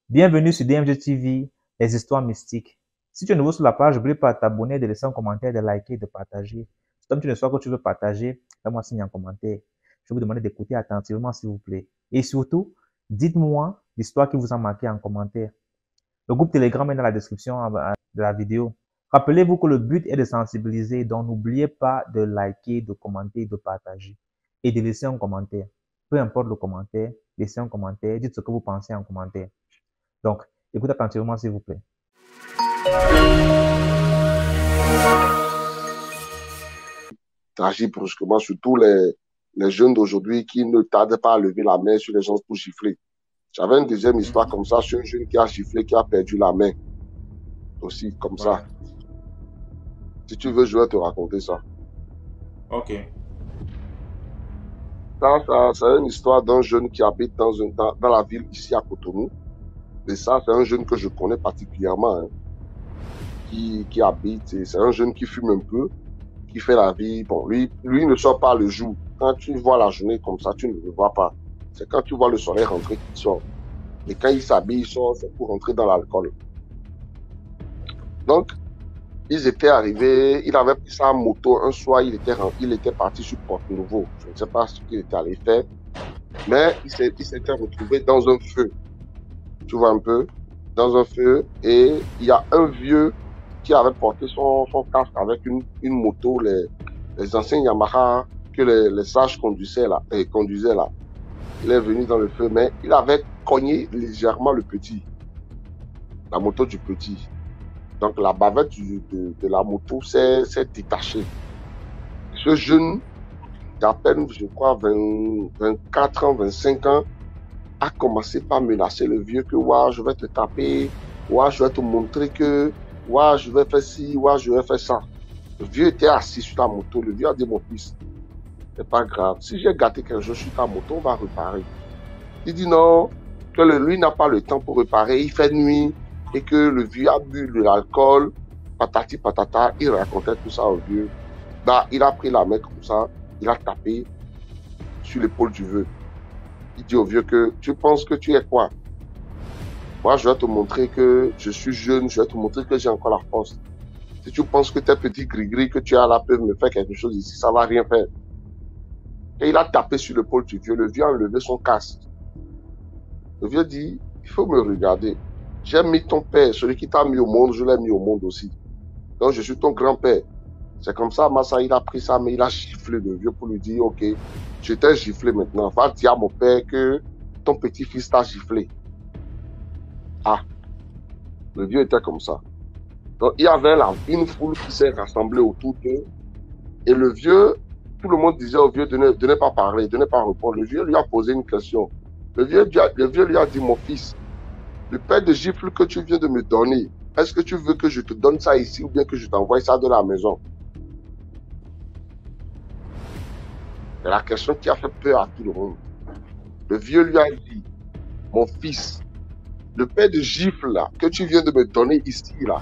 Bienvenue sur DMG TV, les histoires mystiques. Si tu es nouveau sur la page, n'oublie pas de t'abonner, de laisser un commentaire, de liker, de partager. Si tu as une histoire que tu veux partager, fais-moi signe en commentaire. Je vais vous demander d'écouter attentivement, s'il vous plaît. Et surtout, dites-moi l'histoire qui vous a marqué en commentaire. Le groupe Telegram est dans la description de la vidéo. Rappelez-vous que le but est de sensibiliser, donc n'oubliez pas de liker, de commenter, de partager et de laisser un commentaire. Peu importe le commentaire, laissez un commentaire, dites ce que vous pensez en commentaire. Donc, écoutez attentivement, s'il vous plaît. Agir brusquement, surtout les jeunes d'aujourd'hui qui ne tardent pas à lever la main sur les gens pour gifler. J'avais une deuxième histoire comme ça sur un jeune qui a giflé, qui a perdu la main. Aussi, comme ça. Si tu veux, je vais te raconter ça. Ok. Ça c'est une histoire d'un jeune qui habite dans la ville ici à Cotonou. Et ça, c'est un jeune que je connais particulièrement, hein, qui habite. C'est un jeune qui fume un peu, qui fait la vie. Bon, lui ne sort pas le jour. Quand tu vois la journée comme ça, tu ne le vois pas. C'est quand tu vois le soleil rentrer qu'il sort. Et quand il s'habille, il sort, c'est pour rentrer dans l'alcool. Donc, ils étaient arrivés, il avait pris sa moto. Un soir, il était parti sur Porte-Nouveau. Je ne sais pas ce qu'il était allé faire. Mais il s'était retrouvé dans un feu. Tu vois un peu, dans un feu, et il y a un vieux qui avait porté son casque avec une moto, les anciens Yamaha que les sages conduisaient là. Il est venu dans le feu, mais il avait cogné légèrement le petit, la moto du petit. Donc la bavette de la moto s'est détachée. Ce jeune d'à peine, je crois, 24 ans, 25 ans, a commencé par menacer le vieux que ouais, je vais te taper, ouais, je vais te montrer que ouais, je vais faire ci, ouais, je vais faire ça. Le vieux était assis sur la moto. Le vieux a dit, mon fils, c'est pas grave. Si j'ai gâté quelque chose sur ta moto, on va réparer. Il dit non, que lui n'a pas le temps pour réparer. Il fait nuit et que le vieux a bu de l'alcool, patati patata. Il racontait tout ça au vieux. Bah, il a pris la main comme ça, il a tapé sur l'épaule du vieux. Il dit au vieux que tu penses que tu es quoi? Moi, je vais te montrer que je suis jeune, je vais te montrer que j'ai encore la force. Si tu penses que tes petits gris-gris que tu as là peuvent me faire quelque chose ici, ça va rien faire. Et il a tapé sur l'épaule du vieux. Le vieux a enlevé son casque. Le vieux dit, il faut me regarder. J'ai mis ton père, celui qui t'a mis au monde, je l'ai mis au monde aussi. Donc, je suis ton grand-père. C'est comme ça, Massa, il a pris ça, mais il a giflé le vieux pour lui dire, ok, je t'ai giflé maintenant. Va dire à mon père que ton petit-fils t'a giflé. Ah, le vieux était comme ça. Donc, il y avait une foule qui s'est rassemblée autour d'eux. Et le vieux, tout le monde disait au vieux de ne pas parler, de ne pas répondre. Le vieux lui a posé une question. Le vieux lui a dit, mon fils, le père de gifle que tu viens de me donner, est-ce que tu veux que je te donne ça ici ou bien que je t'envoie ça de la maison? C'est la question qui a fait peur à tout le monde. Le vieux lui a dit, mon fils, le père de gifle là, que tu viens de me donner ici là,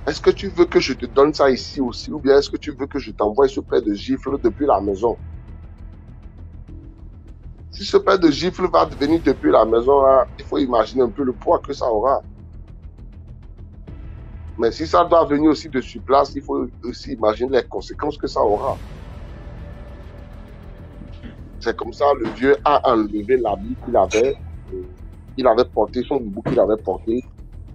est-ce que tu veux que je te donne ça ici aussi ou bien est-ce que tu veux que je t'envoie ce père de gifle depuis la maison? Si ce père de gifle va venir depuis la maison là, il faut imaginer un peu le poids que ça aura. Mais si ça doit venir aussi de sur place, il faut aussi imaginer les conséquences que ça aura. C'est comme ça, le vieux a enlevé l'habit qu'il avait. Il avait porté son bout qu'il avait porté.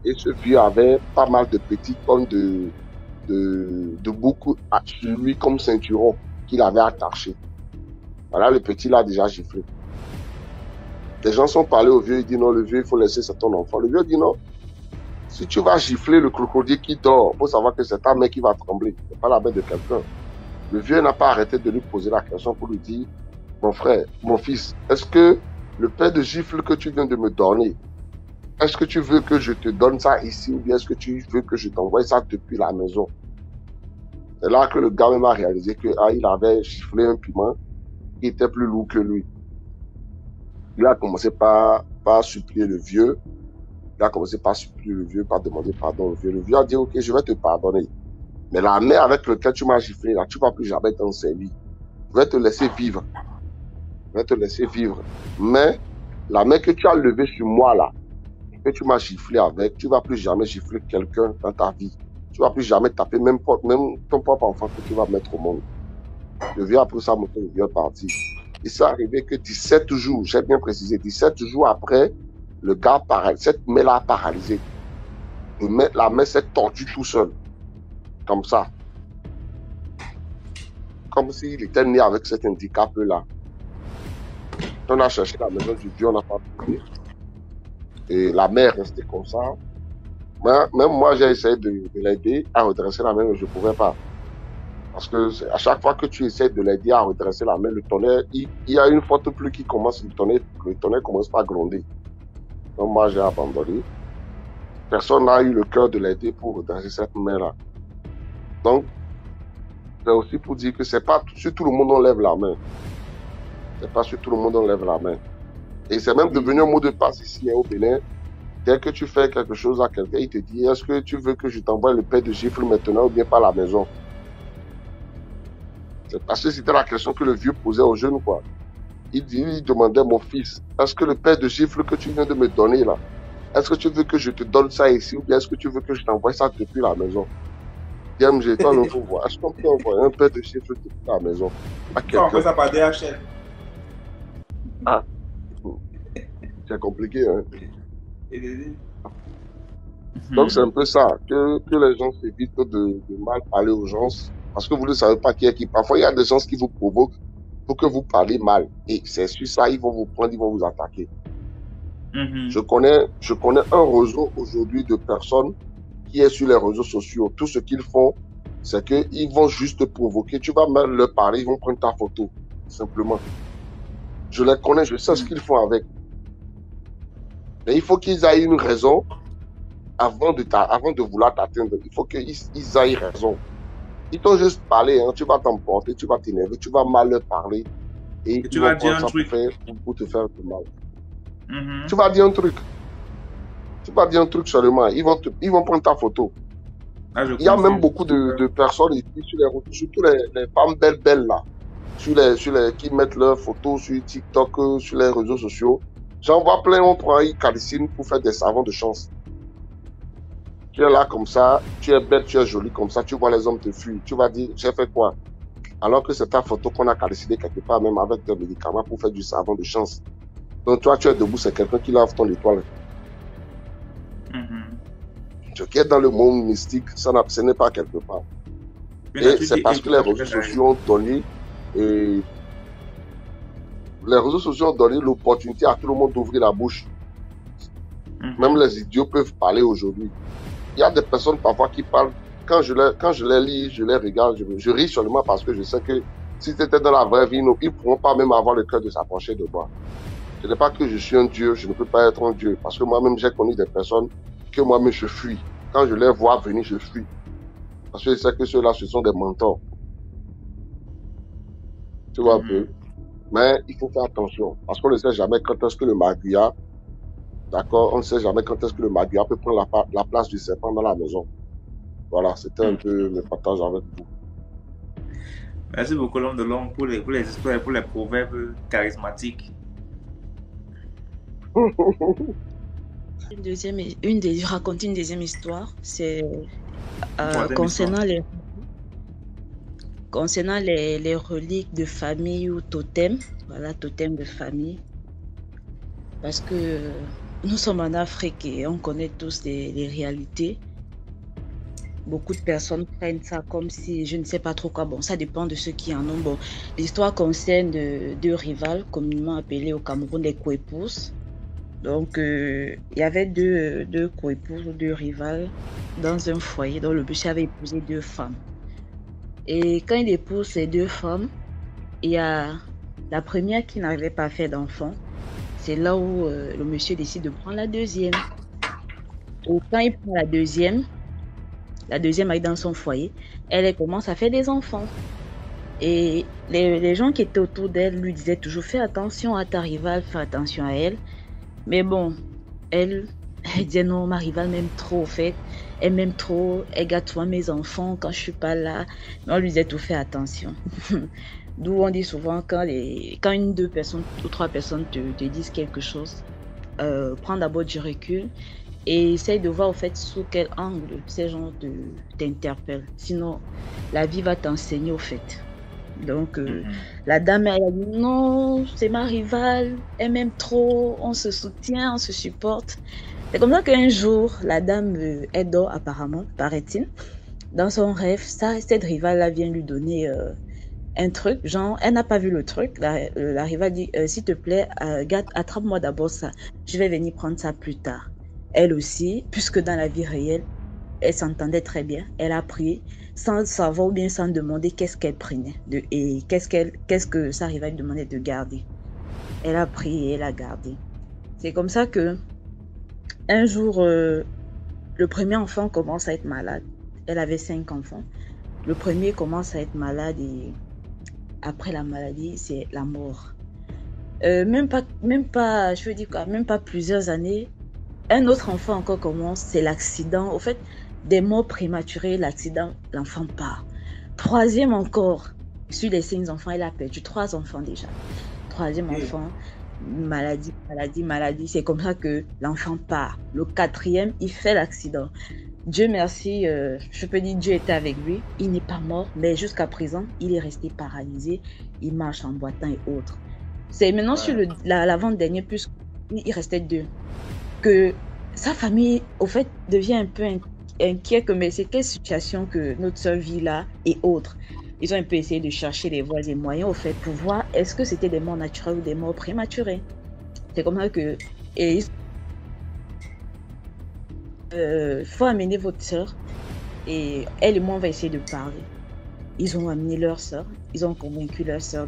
Et ce vieux avait pas mal de petites tonnes de boucles sur lui comme ceinturon qu'il avait attaché. Voilà, le petit l'a déjà giflé. Les gens sont parlés au vieux, il dit non, le vieux, il faut laisser c'est ton enfant. Le vieux dit non. Si tu vas gifler le crocodile qui dort, il faut savoir que c'est ta main qui va trembler. Ce n'est pas la main de quelqu'un. Le vieux n'a pas arrêté de lui poser la question pour lui dire, mon frère, mon fils, est-ce que le père de gifle que tu viens de me donner, est-ce que tu veux que je te donne ça ici ou bien est-ce que tu veux que je t'envoie ça depuis la maison? C'est là que le gars même a réalisé que il avait giflé un piment qui était plus lourd que lui. Il a commencé par supplier le vieux. Il a commencé par supplier le vieux, par demander pardon au vieux. Le vieux a dit, ok, je vais te pardonner. Mais la main avec laquelle tu m'as giflé, là, tu ne vas plus jamais t'en servir. Je vais te laisser vivre. je vais te laisser vivre. Mais la main que tu as levée sur moi là, que tu m'as giflé avec, tu ne vas plus jamais gifler quelqu'un dans ta vie. Tu ne vas plus jamais taper même ton propre enfant que tu vas mettre au monde. Le vieux a pris sa moto, le vieux est parti. Il s'est arrivé que 17 jours, j'ai bien précisé, 17 jours après, le gars, cette main-là a paralysé. La main s'est tordue tout seul. Comme ça. Comme s'il était né avec cet handicap-là. On a cherché la maison du vieux, on n'a pas trouvé. Et la main est restée comme ça. Même moi, j'ai essayé de l'aider à redresser la main, mais je ne pouvais pas. Parce que à chaque fois que tu essaies de l'aider à redresser la main, le tonnerre, il y a une forte pluie qui commence, le tonnerre commence par gronder. Donc moi, j'ai abandonné. Personne n'a eu le cœur de l'aider pour redresser cette main-là. Donc, c'est aussi pour dire que c'est pas sur tout le monde on lève la main. C'est pas sur tout le monde on lève la main. Et c'est même devenu un mot de passe ici au Bénin. Dès que tu fais quelque chose à quelqu'un, il te dit, est-ce que tu veux que je t'envoie le pain de gifle maintenant ou bien par la maison? C'est parce que c'était la question que le vieux posait aux jeunes, quoi. Il demandait, mon fils, est-ce que le pain de gifle que tu viens de me donner là, est-ce que tu veux que je te donne ça ici ou bien est-ce que tu veux que je t'envoie ça depuis la maison? J'ai toi le voir. Est-ce qu'on peut envoyer un pain de gifle depuis la maison à quelqu'un? On fait ça par DHL. Ah, c'est compliqué, hein. Donc c'est un peu ça, que les gens s'évitent de mal parler aux gens, parce que vous ne savez pas qui est qui. Parfois, il y a des gens qui vous provoquent pour que vous parlez mal. Et c'est sur ça, ils vont vous prendre, ils vont vous attaquer. Je connais un réseau aujourd'hui de personnes qui est sur les réseaux sociaux. Tout ce qu'ils font, c'est qu'ils vont juste te provoquer. Tu vas même leur parler, ils vont prendre ta photo, simplement. Je les connais, je sais ce qu'ils font avec. Mais il faut qu'ils aient une raison avant de vouloir t'atteindre. Il faut qu'ils aient raison. Ils t'ont juste parlé, hein, tu vas t'emporter, tu vas t'énerver, tu vas mal leur parler. Et tu vas dire un truc pour te faire du mal. Tu vas dire un truc. Tu vas dire un truc seulement. Ils vont prendre ta photo. Il y a même beaucoup de personnes ici sur les routes, surtout les femmes belles là, qui mettent leurs photos sur TikTok, sur les réseaux sociaux. J'en vois plein, on prend une calicine pour faire des savons de chance. Tu es là comme ça, tu es belle, tu es jolie comme ça, tu vois les hommes te fuir. Tu vas dire, j'ai fait quoi? Alors que c'est ta photo qu'on a calcinée quelque part, même avec des médicaments pour faire du savon de chance. Donc toi, tu es debout, c'est quelqu'un qui lave ton étoile. Ce qui est dans le monde mystique, ce n'est pas quelque part. Et c'est parce que les réseaux sociaux ont donné l'opportunité à tout le monde d'ouvrir la bouche. Même les idiots peuvent parler aujourd'hui. Il y a des personnes parfois qui parlent. Quand je les lis, je les regarde, je ris seulement parce que je sais que si c'était dans la vraie vie, ils ne pourront pas même avoir le cœur de s'approcher de moi. Ce n'est pas que je suis un dieu, je ne peux pas être un dieu. Parce que moi-même, j'ai connu des personnes que moi-même je fuis. Quand je les vois venir, je fuis. Parce que je sais que ceux-là, ce sont des mentors. Tu vois un peu. Mais il faut faire attention. Parce qu'on ne sait jamais quand est-ce que le maguia, d'accord, on ne sait jamais quand est-ce que le maguia peut prendre la place du serpent dans la maison. Voilà, c'était un peu le partage avec vous. Merci beaucoup, l'homme de l'homme, pour les histoires, pour les proverbes charismatiques. Raconter une deuxième histoire, c'est concernant les reliques de famille ou totems. Voilà, totems de famille. Parce que nous sommes en Afrique et on connaît tous les réalités. Beaucoup de personnes prennent ça comme si, je ne sais pas trop quoi. Bon, ça dépend de ceux qui en ont. Bon, l'histoire concerne deux rivales, communément appelés au Cameroun des coépouses. Donc, il y avait deux coépouses ou deux rivales dans un foyer dont le monsieur avait épousé deux femmes. Et quand il épouse ces deux femmes, il y a la première qui n'arrivait pas à faire d'enfant. C'est là où le monsieur décide de prendre la deuxième. Et quand il prend la deuxième arrive dans son foyer, elle commence à faire des enfants. Et les gens qui étaient autour d'elle lui disaient toujours, fais attention à ta rivale, fais attention à elle. Mais bon, elle disait non, ma rivale m'aime trop, au fait. Elle m'aime trop, elle gâte souvent mes enfants quand je suis pas là. Mais on lui disait tout, fais attention. D'où on dit souvent quand une, deux personnes ou trois personnes te disent quelque chose, prends d'abord du recul et essaye de voir au fait sous quel angle ces gens t'interpellent. Sinon, la vie va t'enseigner au fait. Donc, la dame, elle a dit non, c'est ma rivale, elle m'aime trop, on se soutient, on se supporte. C'est comme ça qu'un jour, la dame, elle dort apparemment, paraît-il. Dans son rêve, cette rivale-là vient lui donner un truc, genre, elle n'a pas vu le truc. La rivale dit, s'il te plaît, attrape-moi d'abord ça, je vais venir prendre ça plus tard. Elle aussi, puisque dans la vie réelle, elle s'entendait très bien, elle a pris sans savoir ou bien sans demander qu'est-ce qu'elle prenait et qu'est-ce que sa rivale demandait de garder. Elle a pris et elle a gardé. C'est comme ça que un jour, le premier enfant commence à être malade. Elle avait 5 enfants. Le premier commence à être malade et après la maladie, c'est la mort. Même pas, je veux dire quoi, même pas plusieurs années, un autre enfant encore commence, c'est l'accident. Au fait, des morts prématurées, l'accident, l'enfant part. Troisième encore, sur les 5 enfants, elle a perdu 3 enfants déjà. Troisième enfant, maladie. C'est comme ça que l'enfant part. Le quatrième, il fait l'accident. Dieu merci, je peux dire Dieu était avec lui. Il n'est pas mort, mais jusqu'à présent, il est resté paralysé. Il marche en boitant et autres. C'est maintenant sur l'avant-dernier, puisqu'il restait 2, que sa famille, au fait, devient un peu inquiet, mais c'est quelle situation que notre soeur vit là et autres. Ils ont un peu essayé de chercher les voies et moyens, au fait, pour voir est-ce que c'était des morts naturelles ou des morts prématurées. C'est comme ça que... faut amener votre soeur et elle et moi on va essayer de parler. Ils ont amené leur soeur, ils ont convaincu leur soeur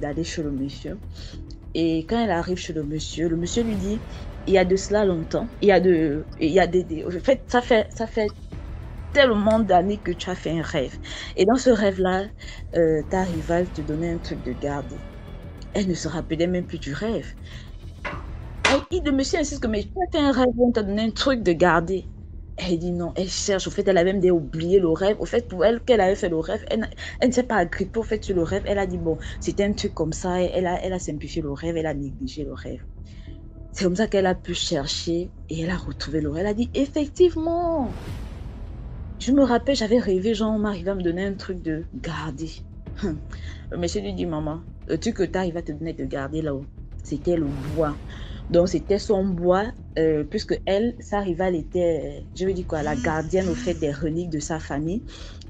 d'aller chez le monsieur. Et quand elle arrive chez le monsieur lui dit, il y a de cela longtemps, en fait, ça fait tellement d'années que tu as fait un rêve. Et dans ce rêve-là, ta rivale te donnait un truc de garder. Elle ne se rappelait même plus du rêve. Le monsieur insiste que mais tu as fait un rêve, on t'a donné un truc de garder. Elle dit non, elle cherche. Au fait, elle a même oublié le rêve. Au fait, pour elle, qu'elle avait fait le rêve, elle ne s'est pas agrippée au fait sur le rêve. Elle a dit bon, c'était un truc comme ça. Elle a simplifié le rêve, elle a négligé le rêve. C'est comme ça qu'elle a pu chercher et elle a retrouvé le rêve. Elle a dit effectivement, je me rappelle, j'avais rêvé, genre, on m'arrivait à me donner un truc de garder. Le monsieur lui dit maman, le truc que tu arrives à te donner de garder là-haut, c'était le bois. Donc, c'était son bois, puisque sa rivale était, je veux dire quoi, la gardienne au fait des reliques de sa famille.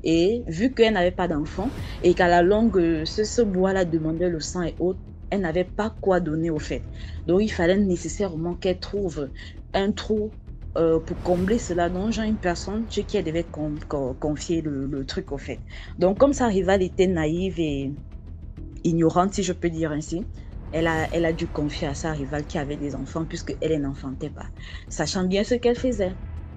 Et vu qu'elle n'avait pas d'enfant et qu'à la longue, ce bois-là demandait le sang et autres, elle n'avait pas quoi donner au fait. Donc, il fallait nécessairement qu'elle trouve un trou pour combler cela. Donc, genre une personne chez qui elle devait confier le truc au fait. Donc, comme sa rivale était naïve et ignorante, si je peux dire ainsi, elle a dû confier à sa rivale qui avait des enfants puisqu'elle n'enfantait pas, sachant bien ce qu'elle faisait.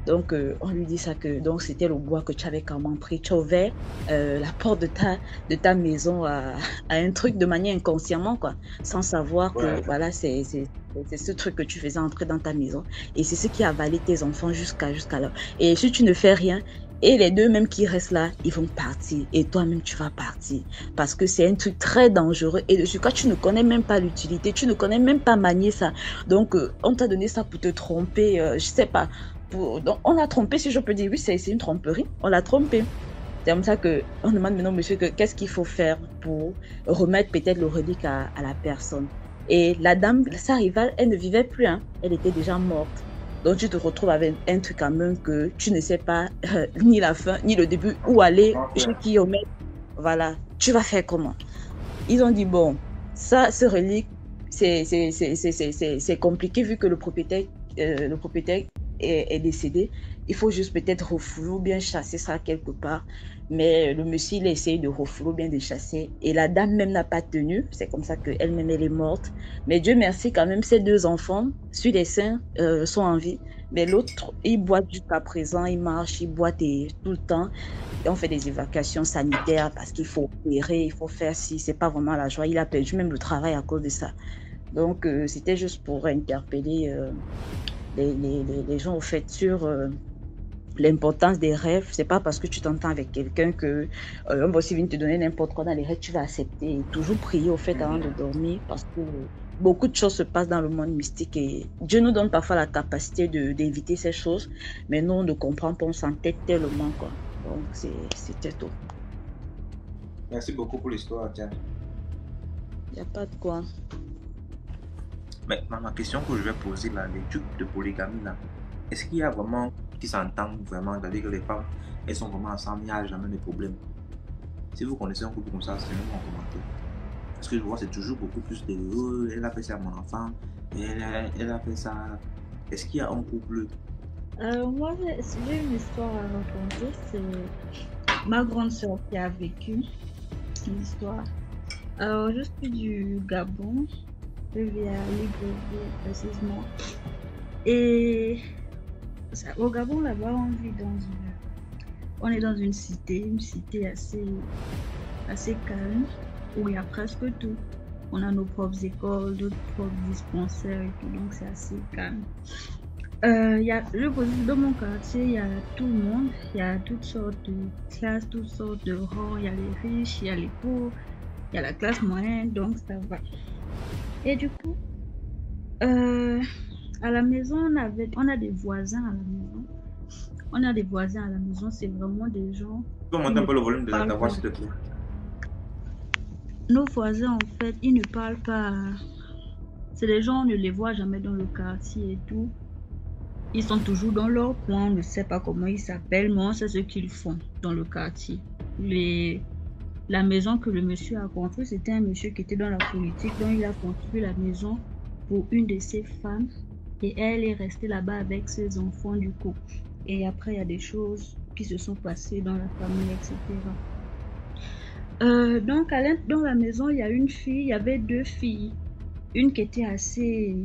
Donc, on lui dit ça que donc c'était le bois que tu avais quand même pris. Tu as ouvert la porte de ta maison à un truc de manière inconsciemment, quoi, sans savoir que voilà, c'est ce truc que tu faisais entrer dans ta maison. Et c'est ce qui a avalé tes enfants jusqu'à là. Et si tu ne fais rien, et les deux même qui restent là, ils vont partir. Et toi-même, tu vas partir. Parce que c'est un truc très dangereux. Et dessus, quand tu ne connais même pas l'utilité, tu ne connais même pas manier ça. Donc, on t'a donné ça pour te tromper, je sais pas. Donc, on l'a trompé, si je peux dire. Oui, c'est une tromperie. On l'a trompé. C'est comme ça qu'on demande maintenant, monsieur, qu'est-ce qu'il faut faire pour remettre peut-être le relique à la personne. Et la dame, sa rivale, elle ne vivait plus. Hein. Elle était déjà morte. Donc, tu te retrouves avec un truc quand même que tu ne sais pas ni la fin, ni le début, où aller, chez qui remettre. Voilà, tu vas faire comment? Ils ont dit, bon, ça, ce relique, c'est compliqué vu que le propriétaire est décédé. Il faut juste peut-être refouler ou bien chasser ça quelque part. Mais le monsieur, il a essayé de refouler ou bien de chasser. Et la dame même n'a pas tenu. C'est comme ça qu'elle-même, elle est morte. Mais Dieu merci, quand même, ces 2 enfants, sur les seins, sont en vie. Mais l'autre, il boite jusqu'à présent, il marche, il boite tout le temps. Et on fait des évacuations sanitaires parce qu'il faut opérer, il faut faire ci. C'est pas vraiment la joie. Il a perdu même le travail à cause de ça. Donc, c'était juste pour interpeller les gens, au fait, sur l'importance des rêves. C'est pas parce que tu t'entends avec quelqu'un que on va aussi venir te donner n'importe quoi dans les rêves, tu vas accepter. Et toujours prier au fait avant de dormir parce que beaucoup de choses se passent dans le monde mystique et Dieu nous donne parfois la capacité d'éviter ces choses, mais nous on ne comprend pas, on s'entête tellement quoi. Donc c'était tout. Merci beaucoup pour l'histoire, Diane. Il n'y a pas de quoi. Mais ma question que je vais poser là, les trucs de polygamie là, est-ce qu'il y a vraiment qui s'entendent vraiment, c'est-à-dire que les femmes, elles sont vraiment ensemble, il n'y a jamais de problème. Si vous connaissez un couple comme ça, c'est même en commentaire. Parce que je vois c'est toujours beaucoup plus de elle a fait ça à mon enfant, elle a fait ça. Est-ce qu'il y a un couple? Moi, j'ai une histoire à raconter. C'est ma grande soeur qui a vécu une histoire. Alors, je suis du Gabon. Je vis à Libreville précisément. Et au Gabon, là-bas, on est dans une cité assez calme, où il y a presque tout. On a nos propres écoles, d'autres propres dispensaires et tout, donc c'est assez calme. Dans mon quartier, il y a tout le monde, il y a toutes sortes de classes, toutes sortes de rangs, il y a les riches, il y a les pauvres, il y a la classe moyenne, donc ça va. Et du coup, à la maison, on a des voisins à la maison. On a des voisins à la maison, c'est vraiment des gens... Tu peux monter un peu le volume de ta voix, s'il te plaît. Nos voisins, en fait, ils ne parlent pas... C'est des gens, on ne les voit jamais dans le quartier et tout. Ils sont toujours dans leur coin, on ne sait pas comment ils s'appellent, mais on sait ce qu'ils font dans le quartier. La maison que le monsieur a construite, c'était un monsieur qui était dans la politique, donc il a construit la maison pour une de ses femmes et elle est restée là-bas avec ses enfants du coup. Et après, il y a des choses qui se sont passées dans la famille, etc. Donc, dans la maison, il y avait deux filles. Une qui était assez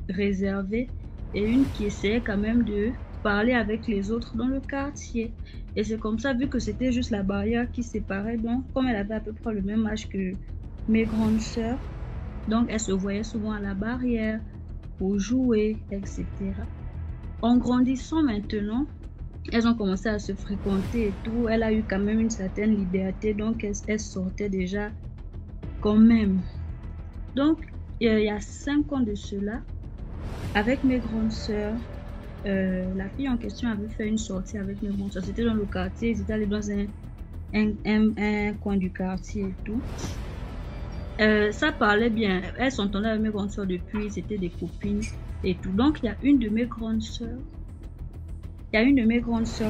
réservée et une qui essayait quand même de parler avec les autres dans le quartier. Et c'est comme ça, vu que c'était juste la barrière qui séparait, donc comme elle avait à peu près le même âge que mes grandes sœurs, donc elles se voyaient souvent à la barrière pour jouer, etc. En grandissant maintenant, elles ont commencé à se fréquenter et tout. Elle a eu quand même une certaine liberté, donc elle sortait déjà quand même. Donc, il y a 5 ans de cela, avec mes grandes sœurs, la fille en question avait fait une sortie avec mes grandes sœurs. C'était dans le quartier, ils étaient allés dans un coin du quartier et tout. Ça parlait bien. Elles s'entendaient avec mes grandes sœurs depuis, c'était des copines et tout. Donc, il y a une de mes grandes sœurs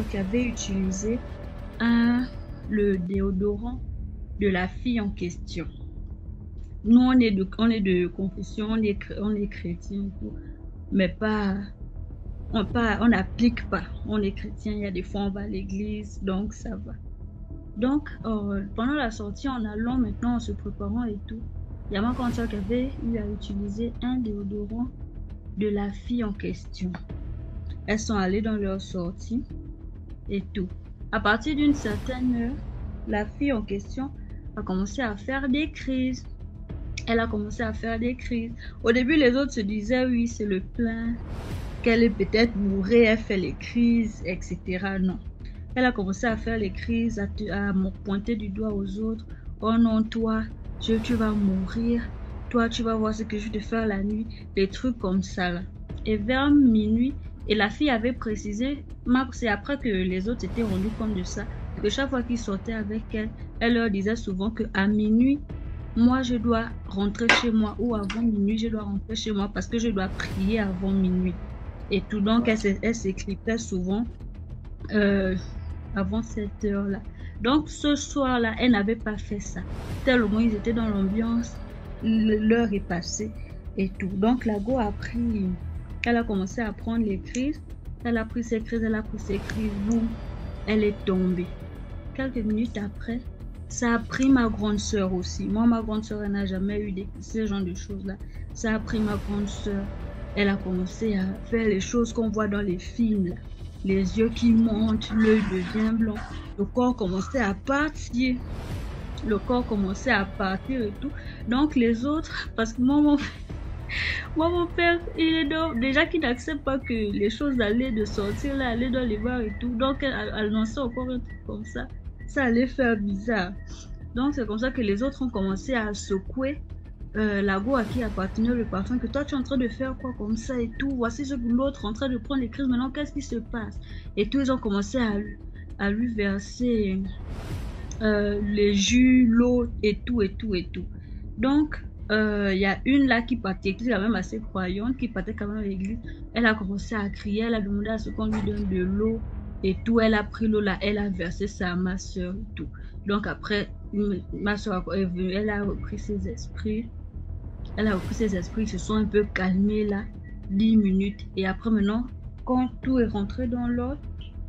qui avait utilisé le déodorant de la fille en question. Nous, on est de confession, on est chrétien et tout, mais on n'applique pas. On est chrétien, il y a des fois on va à l'église, donc ça va. Donc, pendant la sortie, en allant maintenant, en se préparant et tout, il y a ma grande soeur qui avait eu à utiliser un déodorant de la fille en question. Elles sont allées dans leur sortie et tout. À partir d'une certaine heure, la fille en question a commencé à faire des crises. Elle a commencé à faire des crises. Au début, les autres se disaient, oui, c'est le plein, qu'elle est peut-être bourrée, elle fait les crises, etc. Non. Elle a commencé à faire les crises, à pointer du doigt aux autres. Oh non, toi, tu vas mourir. Toi, tu vas voir ce que je vais te faire la nuit. Des trucs comme ça, là. Et vers minuit, et la fille avait précisé, c'est après que les autres s'étaient rendus compte de ça, que chaque fois qu'ils sortaient avec elle, elle leur disait souvent qu'à minuit, moi je dois rentrer chez moi, ou avant minuit, je dois rentrer chez moi parce que je dois prier avant minuit. Et tout, donc elle s'écrivait souvent avant cette heure-là. Donc ce soir-là, elle n'avait pas fait ça. Tellement ils étaient dans l'ambiance, l'heure est passée et tout. Donc la go a pris... Elle a commencé à prendre les crises. Elle a pris ses crises, boum, elle est tombée. Quelques minutes après, ça a pris ma grande soeur aussi. Moi, ma grande soeur, elle n'a jamais eu ce genre de choses-là. Ça a pris ma grande soeur. Elle a commencé à faire les choses qu'on voit dans les films, là. Les yeux qui montent, l'œil devient blanc. Le corps commençait à partir. Et tout. Donc les autres, parce que moi, Moi, mon père, il est déjà qu'il n'accepte pas que les choses allaient de sortir là, aller dans les bars et tout. Donc, elle annonçait encore un truc comme ça allait faire bizarre. Donc, c'est comme ça que les autres ont commencé à secouer la go à qui appartenait le parfum, que toi tu es en train de faire quoi comme ça et tout, voici ce que l'autre en train de prendre les crises, maintenant qu'est-ce qui se passe? Et tout, ils ont commencé à lui verser les jus, l'eau et tout. Donc, il y a une là qui partait, qui est quand même assez croyante, qui partait quand même à l'église. Elle a commencé à crier, elle a demandé à ce qu'on lui donne de l'eau et tout. Elle a pris l'eau là, elle a versé ça à ma soeur et tout. Donc après, ma soeur est venue, elle a repris ses esprits. Ils se sont un peu calmés là, 10 minutes. Et après maintenant, quand tout est rentré dans l'ordre,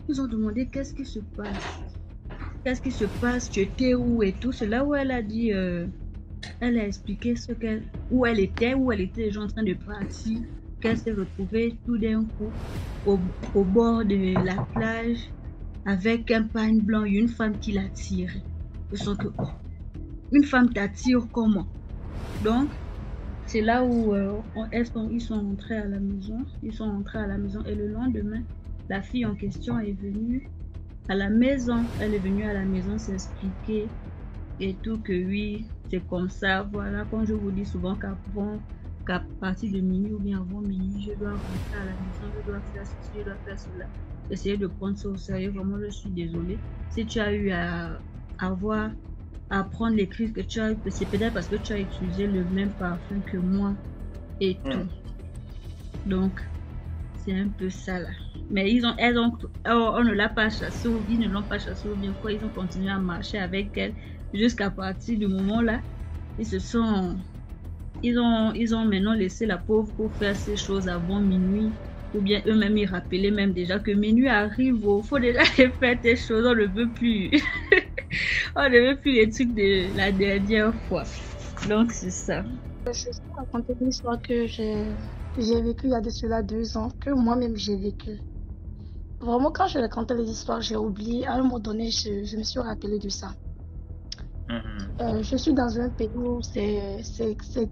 ils ont demandé qu'est-ce qui se passe. Qu'est-ce qui se passe? Tu étais où et tout. C'est là où elle a dit, elle a expliqué où elle était déjà en train de partir. Qu'elle s'est retrouvée tout d'un coup au bord de la plage avec un pagne blanc et une femme qui l'a tiré. Ils sont que, oh, une femme t'attire comment? Donc, c'est là où ils sont entrés à la maison. Ils sont entrés à la maison et le lendemain, la fille en question est venue à la maison. Elle est venue à la maison s'expliquer et tout, que oui, c'est comme ça. Voilà, quand je vous dis souvent qu'à partir de minuit ou bien avant minuit, je dois rentrer à la maison, je dois faire ceci, je dois faire cela. Essayez de prendre ça au sérieux. Vraiment, je suis désolée. Si tu as eu à prendre les crises que tu as eu, c'est peut-être parce que tu as utilisé le même parfum que moi et tout. Donc, c'est un peu ça là. Mais on ne l'a pas chassée, ils ne l'ont pas chassée ou bien quoi, ils ont continué à marcher avec elle jusqu'à partir du moment là. Ils ont maintenant laissé la pauvre pour faire ces choses avant minuit. Ou bien eux-mêmes, ils rappelaient même déjà que minuit arrive, il faut déjà faire tes choses, on ne veut plus. On ne veut plus les trucs de la dernière fois. Donc, c'est ça. Je vais raconter une histoire que j'ai vécue il y a de cela 2 ans, que moi-même j'ai vécu. Vraiment, quand je racontais les histoires, j'ai oublié. À un moment donné, je me suis rappelée de ça. Je suis dans un pays où c'est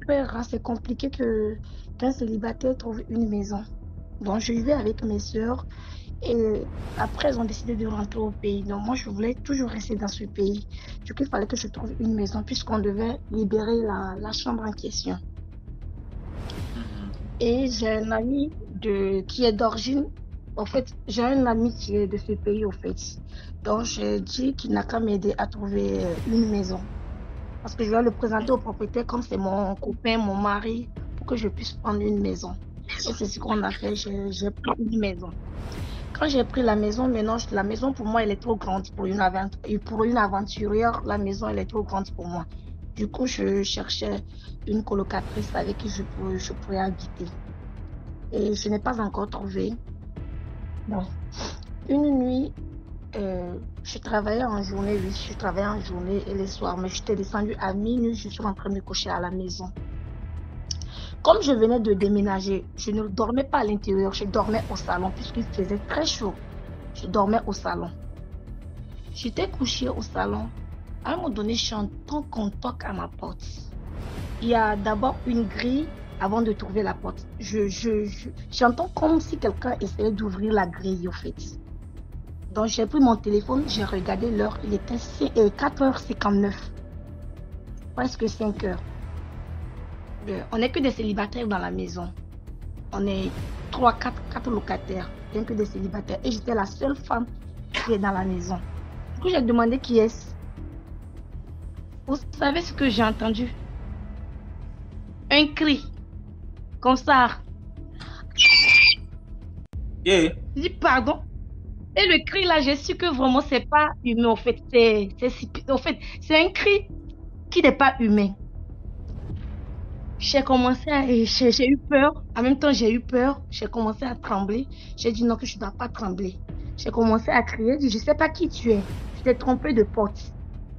très rare, c'est compliqué qu'un célibataire trouve une maison. Donc, je vivais avec mes soeurs et après, elles ont décidé de rentrer au pays. Donc, moi, je voulais toujours rester dans ce pays. Du coup, il fallait que je trouve une maison puisqu'on devait libérer la chambre en question. Et j'ai un ami qui est d'origine. En fait, j'ai un ami qui est de ce pays, au fait. Donc, j'ai dit qu'il n'a qu'à m'aider à trouver une maison. Parce que je vais le présenter au propriétaire comme c'est mon copain, mon mari, pour que je puisse prendre une maison. Et c'est ce qu'on a fait, j'ai pris une maison. Quand j'ai pris la maison, maintenant, la maison pour moi, elle est trop grande pour une aventurière. La maison, elle est trop grande pour moi. Du coup, je cherchais une colocatrice avec qui je pourrais habiter. Et je n'ai pas encore trouvé. Bon, une nuit, je travaillais en journée, oui, je travaillais en journée et les soirs, mais j'étais descendue à minuit, je suis rentrée de me coucher à la maison. Comme je venais de déménager, je ne dormais pas à l'intérieur, je dormais au salon puisqu'il faisait très chaud. Je dormais au salon. J'étais couchée au salon. À un moment donné, j'entends qu'on toque à ma porte. Il y a d'abord une grille avant de trouver la porte. J'entends comme si quelqu'un essayait d'ouvrir la grille, au fait. Donc, j'ai pris mon téléphone, j'ai regardé l'heure. Il était 4h59. Presque 5h. On n'est que des célibataires dans la maison. On est 4 locataires, rien que des célibataires. Et j'étais la seule femme qui est dans la maison. Du coup, j'ai demandé qui est-ce. Vous savez ce que j'ai entendu? Un cri. Comme ça. Yeah. Je dis pardon. Et le cri là, j'ai su que vraiment c'est pas humain. En fait, c'est un cri qui n'est pas humain. J'ai commencé j'ai eu peur. En même temps, j'ai eu peur. J'ai commencé à trembler. J'ai dit non, que je ne dois pas trembler. J'ai commencé à crier. Je ne sais pas qui tu es. Je t'ai trompé de porte.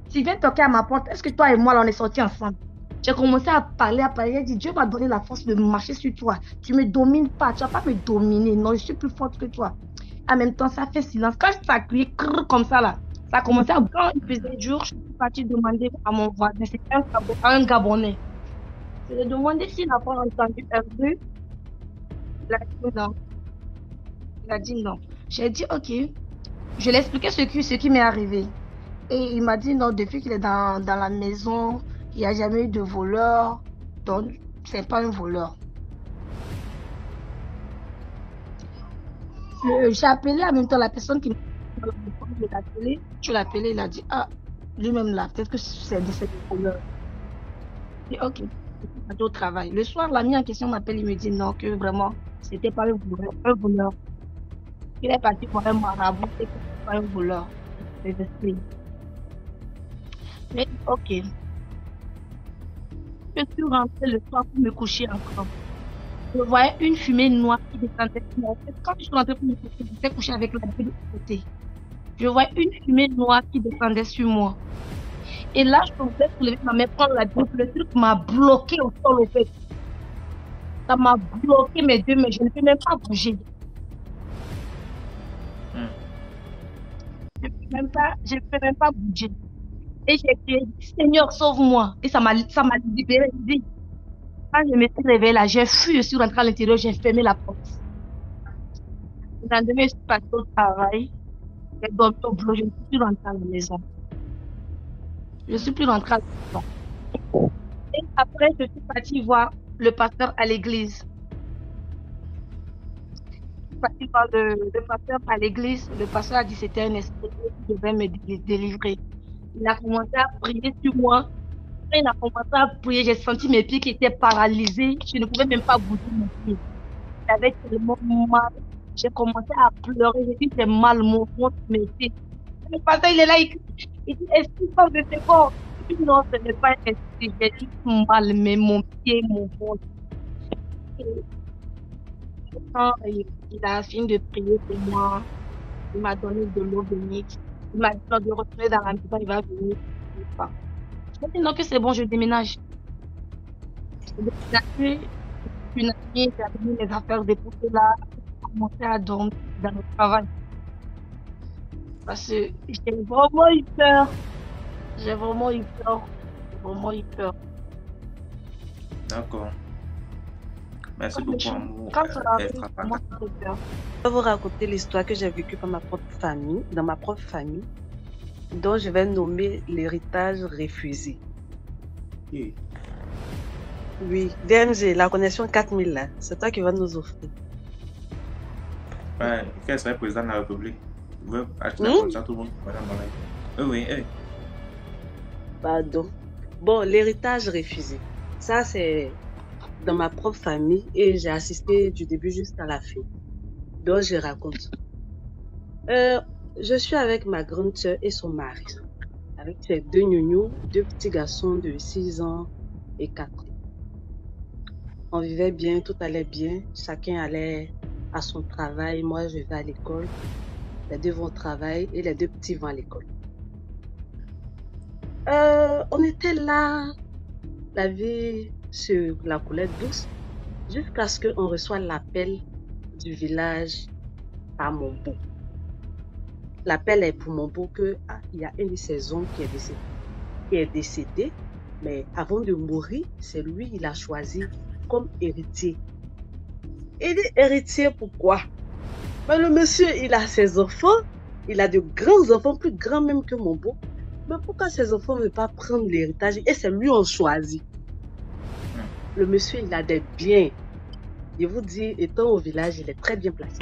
Tu viens toquer à ma porte. Est-ce que toi et moi, là, on est sortis ensemble? J'ai commencé à parler. J'ai dit, Dieu m'a donné la force de marcher sur toi. Tu ne me domines pas. Tu ne vas pas me dominer. Non, je suis plus forte que toi. En même temps, ça fait silence. Quand ça a crié comme ça, là, ça a commencé à... Quand il faisait jour, je suis partie demander à mon voisin. C'était un Gabonais. Je lui ai demandé s'il n'a pas entendu un bruit. Il a dit non. Il a dit non. J'ai dit ok. Je lui ai expliqué ce qui m'est arrivé. Et il m'a dit non, depuis qu'il est dans la maison, il n'y a jamais eu de voleur. Donc, c'est pas un voleur. J'ai appelé en même temps la personne qui m'a appelé. Je l'ai appelé, il a dit ah, lui-même là, peut-être que c'est de cette voleur. Et ok, il au travail. Le soir, l'ami en question m'appelle, il me dit non, que vraiment, c'était pas un voleur. Il est parti pour un marabout, et que c'était pas un voleur. Mais ok. Je suis rentrée le soir pour me coucher encore. Je voyais une fumée noire qui descendait sur moi. Quand je suis rentrée pour me coucher, j'étais couchée avec la tête de côté. Je voyais une fumée noire qui descendait sur moi. Et là, je pouvais soulever ma main, prendre la double. Le truc m'a bloqué au sol, au fait. Ça m'a bloqué mes deux mains. Je ne peux même pas bouger. Je ne peux même pas bouger. Et j'ai crié, Seigneur, sauve-moi. Et ça m'a libéré. Quand je me suis réveillée là, j'ai fui, je suis rentrée à l'intérieur, j'ai fermé la porte. Le lendemain, je suis partie au travail. J'ai dormi au boulot, je ne suis plus rentrée à la maison. Je ne suis plus rentrée à la maison. Et après, je suis partie voir le pasteur à l'église. Je suis partie voir le pasteur à l'église. Le pasteur a dit que c'était un esprit qui devait me délivrer. Il a commencé à prier sur moi. Quand il a commencé à prier, j'ai senti mes pieds qui étaient paralysés. Je ne pouvais même pas bouger mes pieds. J'avais tellement mal. J'ai commencé à pleurer. J'ai dit, c'est mal, mon ventre, mes pieds. Le pasteur, il est là, il dit, est-ce qu'il parle de tes corps? Je dis, non, ce n'est pas un esprit. J'ai dit, mal, mais mon pied, mon ventre. Et quand il a fini de prier pour moi, il m'a donné de l'eau bénite. Il m'a dit de retourner dans la maison, il va venir. Je dis non, que c'est bon, je déménage. J'ai déménagé, une année, j'ai amené mes affaires déposées là, j'ai commencé à dormir dans le travail. Parce que j'ai vraiment eu peur. J'ai vraiment eu peur. D'accord. Merci beaucoup, Amour. Quand ça arrive, moi, j'ai peur. Je vais vous raconter l'histoire que j'ai vécue dans ma propre famille, dont je vais nommer l'héritage refusé. Oui. Oui, DMG, la connexion 4000 là, c'est toi qui vas nous offrir. Ouais, quel serait le président de la République? Vous pouvez acheter comme ça, tout le monde. Oui. Pardon. Bon, l'héritage refusé. Ça, c'est dans ma propre famille et j'ai assisté du début jusqu'à la fin. Donc, je raconte. Je suis avec ma grande sœur et son mari. Avec ses deux gnognous, deux petits garçons de 6 ans et 4 ans. On vivait bien, tout allait bien. Chacun allait à son travail. Moi, je vais à l'école. Les deux vont au travail et les deux petits vont à l'école. On était là, la vie sur la coulette douce, jusqu'à ce qu'on reçoive l'appel du village par mon beau. L'appel est pour mon beau qu'il y a une de ses oncles qui est décédé, mais avant de mourir, c'est lui il a choisi comme héritier. Il dit héritier pourquoi? Mais le monsieur, il a ses enfants, il a de grands enfants, plus grands même que mon beau. Mais pourquoi ses enfants ne veulent pas prendre l'héritage? Et c'est lui on choisit. Le monsieur, il a des biens. Je vous dis, étant au village, il est très bien placé.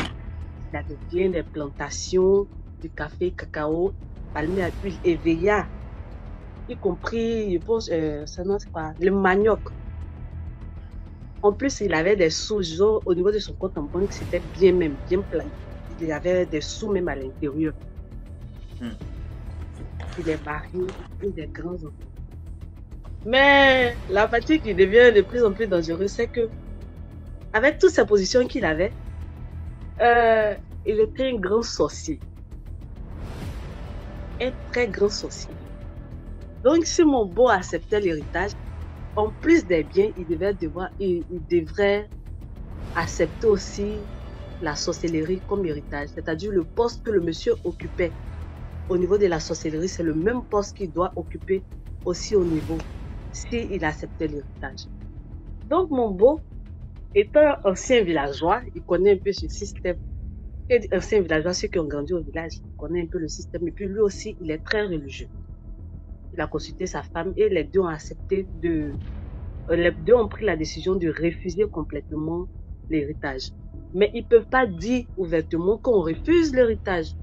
Il a des biens, des plantations, du café, cacao, palmier à huile et veilla, y compris, je pense, ça non, c'est quoi, le manioc. En plus, il avait des sous, genre, au niveau de son compte en banque, c'était bien même, bien plein. Il y avait des sous même à l'intérieur. Il est marié, il a des grands enfants. Mais la partie qui devient de plus en plus dangereuse, c'est que, avec toutes ces positions qu'il avait, il était un grand sorcier. Un très grand sorcier. Donc, si mon beau acceptait l'héritage, en plus des biens, il devrait accepter aussi la sorcellerie comme héritage. C'est-à-dire le poste que le monsieur occupait au niveau de la sorcellerie, c'est le même poste qu'il doit occuper aussi au niveau s'il acceptait l'héritage. Donc, mon beau, étant ancien villageois, il connaît un peu ce système. Et ancien villageois, ceux qui ont grandi au village, il connaît un peu le système. Et puis lui aussi, il est très religieux. Il a consulté sa femme et les deux ont accepté les deux ont pris la décision de refuser complètement l'héritage. Mais ils ne peuvent pas dire ouvertement qu'on refuse l'héritage.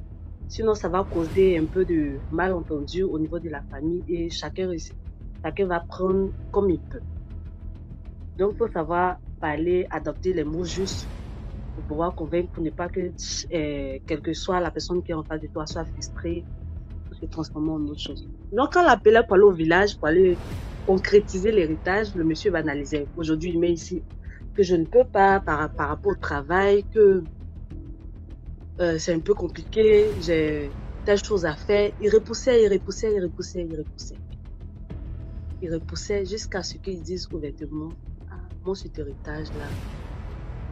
Sinon, ça va causer un peu de malentendu au niveau de la famille et chacun va prendre comme il peut. Donc, il faut savoir parler, adopter les mots justes pour pouvoir convaincre, pour ne pas que, quelle que soit la personne qui est en face de toi, soit frustrée ou se transformer en autre chose. Donc, quand l'appelait pour aller au village, pour aller concrétiser l'héritage, le monsieur banalisait. Aujourd'hui, il met ici que je ne peux pas par rapport au travail, que c'est un peu compliqué, j'ai telle chose à faire. Il repoussait jusqu'à ce qu'ils disent ouvertement, ah, moi cet héritage-là,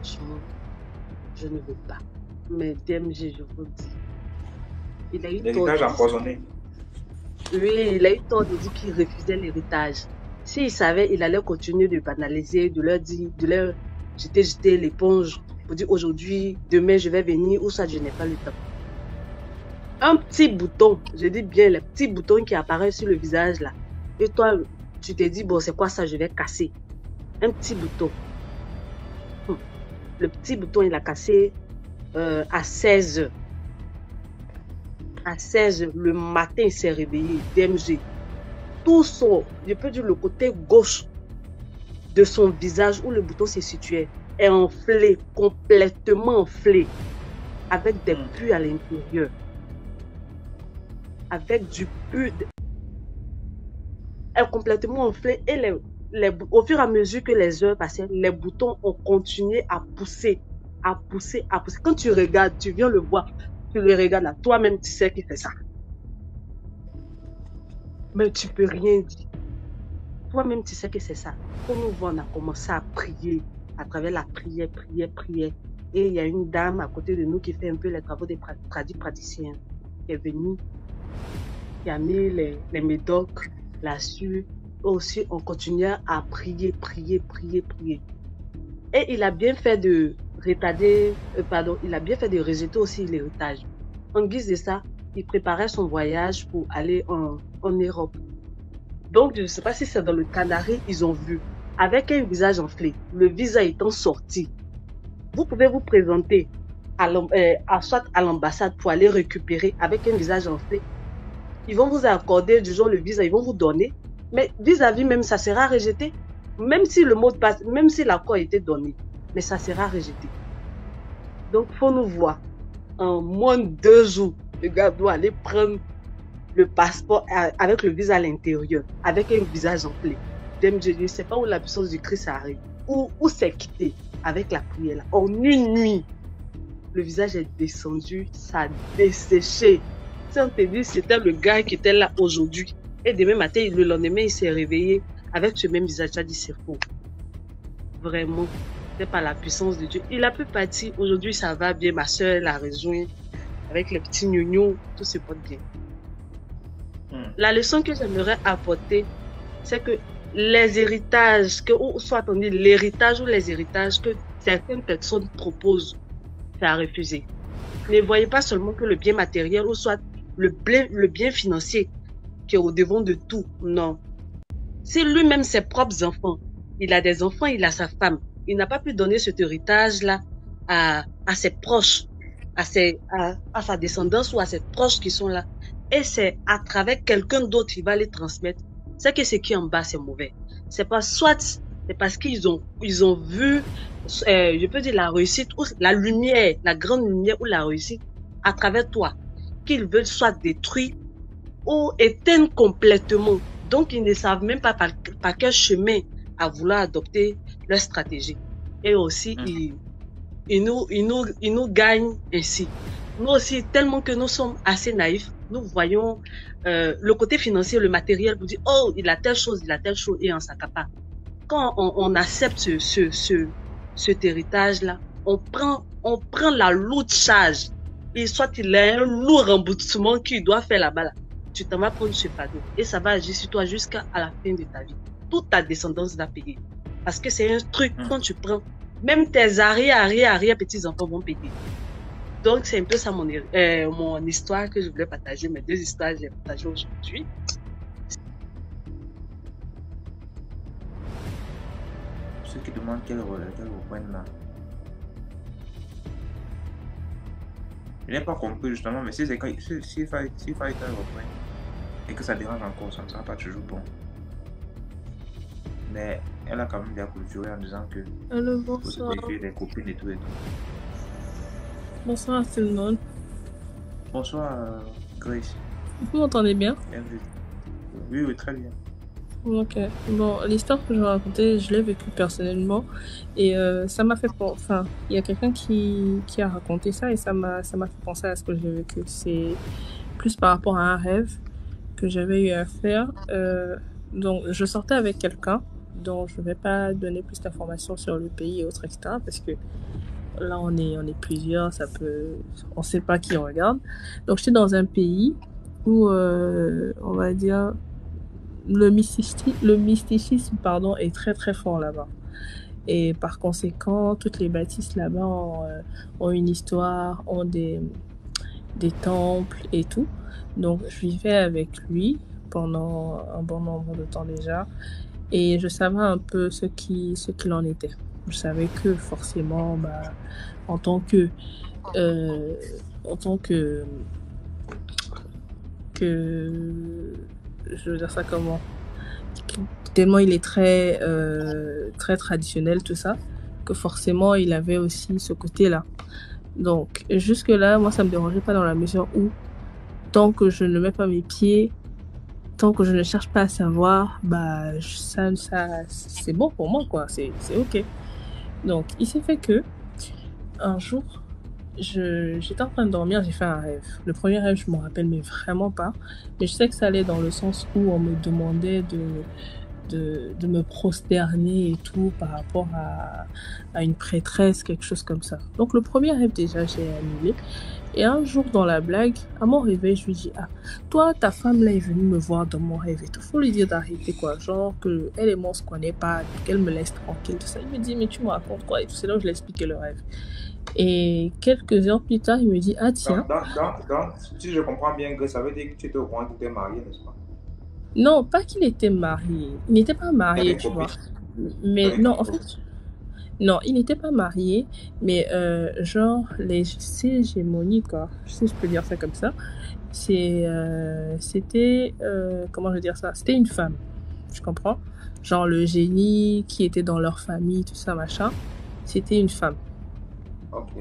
franchement, je ne veux pas. Mais DMG, je vous dis, il a eu L'héritage empoisonné. Oui, il a eu tort de dire qu'il refusait l'héritage. S'il savait, il allait continuer de banaliser, de leur dire, de leur jeter l'éponge pour dire aujourd'hui, demain je vais venir ou ça je n'ai pas le temps. Un petit bouton, je dis bien les petits boutons qui apparaissent sur le visage là. Et toi, tu te dis, bon c'est quoi ça, je vais casser. Un petit bouton. Le petit bouton, il a cassé à 16 heures. À 16 heures, le matin, il s'est réveillé, DMG. Tout son, je peux dire le côté gauche de son visage où le bouton se situait, est enflé, complètement enflé, avec des pus à l'intérieur. Avec du pu. Elle est complètement enflée et au fur et à mesure que les heures passaient, les boutons ont continué à pousser, à pousser, à pousser. Quand tu regardes, tu viens le voir, tu le regardes là, toi-même tu sais qui fait ça. Mais tu peux rien dire. Toi-même tu sais que c'est ça. Quand nous voit, on a commencé à prier, à travers la prière. Et il y a une dame à côté de nous qui fait un peu les travaux des praticiens, qui est venue, qui a mis les médocs là-dessus. Aussi, on continuait à prier. Et il a bien fait de retarder, il a bien fait de rejeter aussi l'héritage. En guise de ça, il préparait son voyage pour aller en Europe. Donc, je ne sais pas si c'est dans le Canari, ils ont vu, avec un visage enflé, le visa étant sorti. Vous pouvez vous présenter soit à l'ambassade pour aller récupérer avec un visage enflé. Ils vont vous accorder, disons, le visa, ils vont vous donner. Mais vis-à-vis même, ça sera rejeté. Même si le mot de passe, même si l'accord a été donné, mais ça sera rejeté. Donc, il faut nous voir. En moins de 2 jours, le gars doit aller prendre le passeport avec le visa à l'intérieur, avec un visage enflé. Je ne sais pas où la puissance du Christ arrive. Où c'est quitté avec la prière là. En une nuit, le visage est descendu, ça a desséché. Si on te dit c'était le gars qui était là aujourd'hui, et demain matin, le lendemain, il s'est réveillé avec ce même visage, il a dit c'est faux. Vraiment, c'est par la puissance de Dieu. Il a pu partir, aujourd'hui ça va bien, ma soeur l'a rejoint, avec les petits gnougnous, tout se porte bien. La leçon que j'aimerais apporter, c'est que les héritages, soit on dit l'héritage ou les héritages que certaines personnes proposent, c'est à refuser. Ne voyez pas seulement que le bien matériel ou soit le bien financier qui est au devant de tout. Non. Si lui-même ses propres enfants, il a des enfants, il a sa femme, il n'a pas pu donner cet héritage-là à ses proches, à sa descendance ou à ses proches qui sont là. Et c'est à travers quelqu'un d'autre qui va les transmettre. C'est que ce qui est en bas, c'est mauvais. C'est pas soit, c'est parce qu'ils ont vu, je peux dire la réussite ou la lumière, la grande lumière ou la réussite à travers toi, qu'ils veulent soit détruire ou éteindre complètement. Donc, ils ne savent même pas par quel chemin à vouloir adopter leur stratégie. Et aussi, ils nous gagnent ainsi. Nous aussi, tellement que nous sommes assez naïfs, nous voyons le côté financier, le matériel, pour dire, oh, il a telle chose, et on s'accapare. Quand on accepte cet héritage-là, on prend la lourde charge. Et soit il a un lourd remboursement qu'il doit faire là-bas, là. Tu t'en vas prendre ce fardeau. Et ça va agir sur toi jusqu'à la fin de ta vie. Toute ta descendance va payer. Parce que c'est un truc, quand tu prends, même tes arrière-petits-enfants vont péter. Donc, c'est un peu ça mon histoire que je voulais partager, mes 2 histoires que j'ai partagées aujourd'hui. Ceux qui demandent qu'elle reprenne là. Je n'ai pas compris justement, mais si il fallait qu'elle reprenne et que ça dérange encore, ça ne sera pas toujours bon. Mais elle a quand même bien clôturé en disant que Allô, faut se bonsoir. méfier des copines et tout et tout. Bonsoir à tout le monde. Bonsoir Grace. Vous m'entendez bien? Bienvenue. Oui, oui, très bien. Ok. Bon, l'histoire que je vais raconter, je l'ai vécue personnellement et ça m'a fait penser. Enfin, il y a quelqu'un qui a raconté ça et ça m'a fait penser à ce que j'ai vécu. C'est plus par rapport à un rêve que j'avais eu à faire. Donc, je sortais avec quelqu'un dont je ne vais pas donner plus d'informations sur le pays et autres, etc. Parce que là, on est plusieurs, on sait pas qui on regarde. Donc, j'étais dans un pays où, on va dire, le mysticisme, pardon, est très très fort là-bas. Et par conséquent, toutes les bâtisses là-bas ont une histoire, ont des temples et tout. Donc, je vivais avec lui pendant un bon nombre de temps déjà. Et je savais un peu ce qu'il en était. Je savais que forcément, en tant que je veux dire ça comment, tellement il est très très traditionnel tout ça, que forcément il avait aussi ce côté-là. Donc jusque là, moi ça me dérangeait pas dans la mesure où tant que je ne mets pas mes pieds, tant que je ne cherche pas à savoir, ça c'est bon pour moi quoi, c'est ok. Donc il s'est fait que un jour j'étais en train de dormir, j'ai fait un rêve. Le premier rêve, je m'en rappelle mais vraiment pas. Mais je sais que ça allait dans le sens où on me demandait de me prosterner et tout par rapport à une prêtresse, quelque chose comme ça. Donc le premier rêve déjà, j'ai annulé. Et un jour dans la blague, à mon réveil, je lui dis toi, ta femme là est venue me voir dans mon rêve et tout. Faut lui dire d'arrêter quoi, genre que elle et moi on se connaît pas, qu'elle me laisse tranquille, tout ça. Il me dit mais tu me racontes quoi et tout. C'est là où je lui ai expliqué le rêve. Et quelques heures plus tard, il me dit tiens. Donc, si je comprends bien, que ça veut dire que tu étais au courant que tu étais marié, n'est-ce pas? Non, pas qu'il était marié. Il n'était pas marié, tu vois. Mais non, en fait, non, il n'était pas marié, mais genre les hégémonies quoi. Si je peux dire ça comme ça. C'était comment je veux dire ça? C'était une femme. Tu comprends? Genre le génie qui était dans leur famille, tout ça machin. C'était une femme. Ok.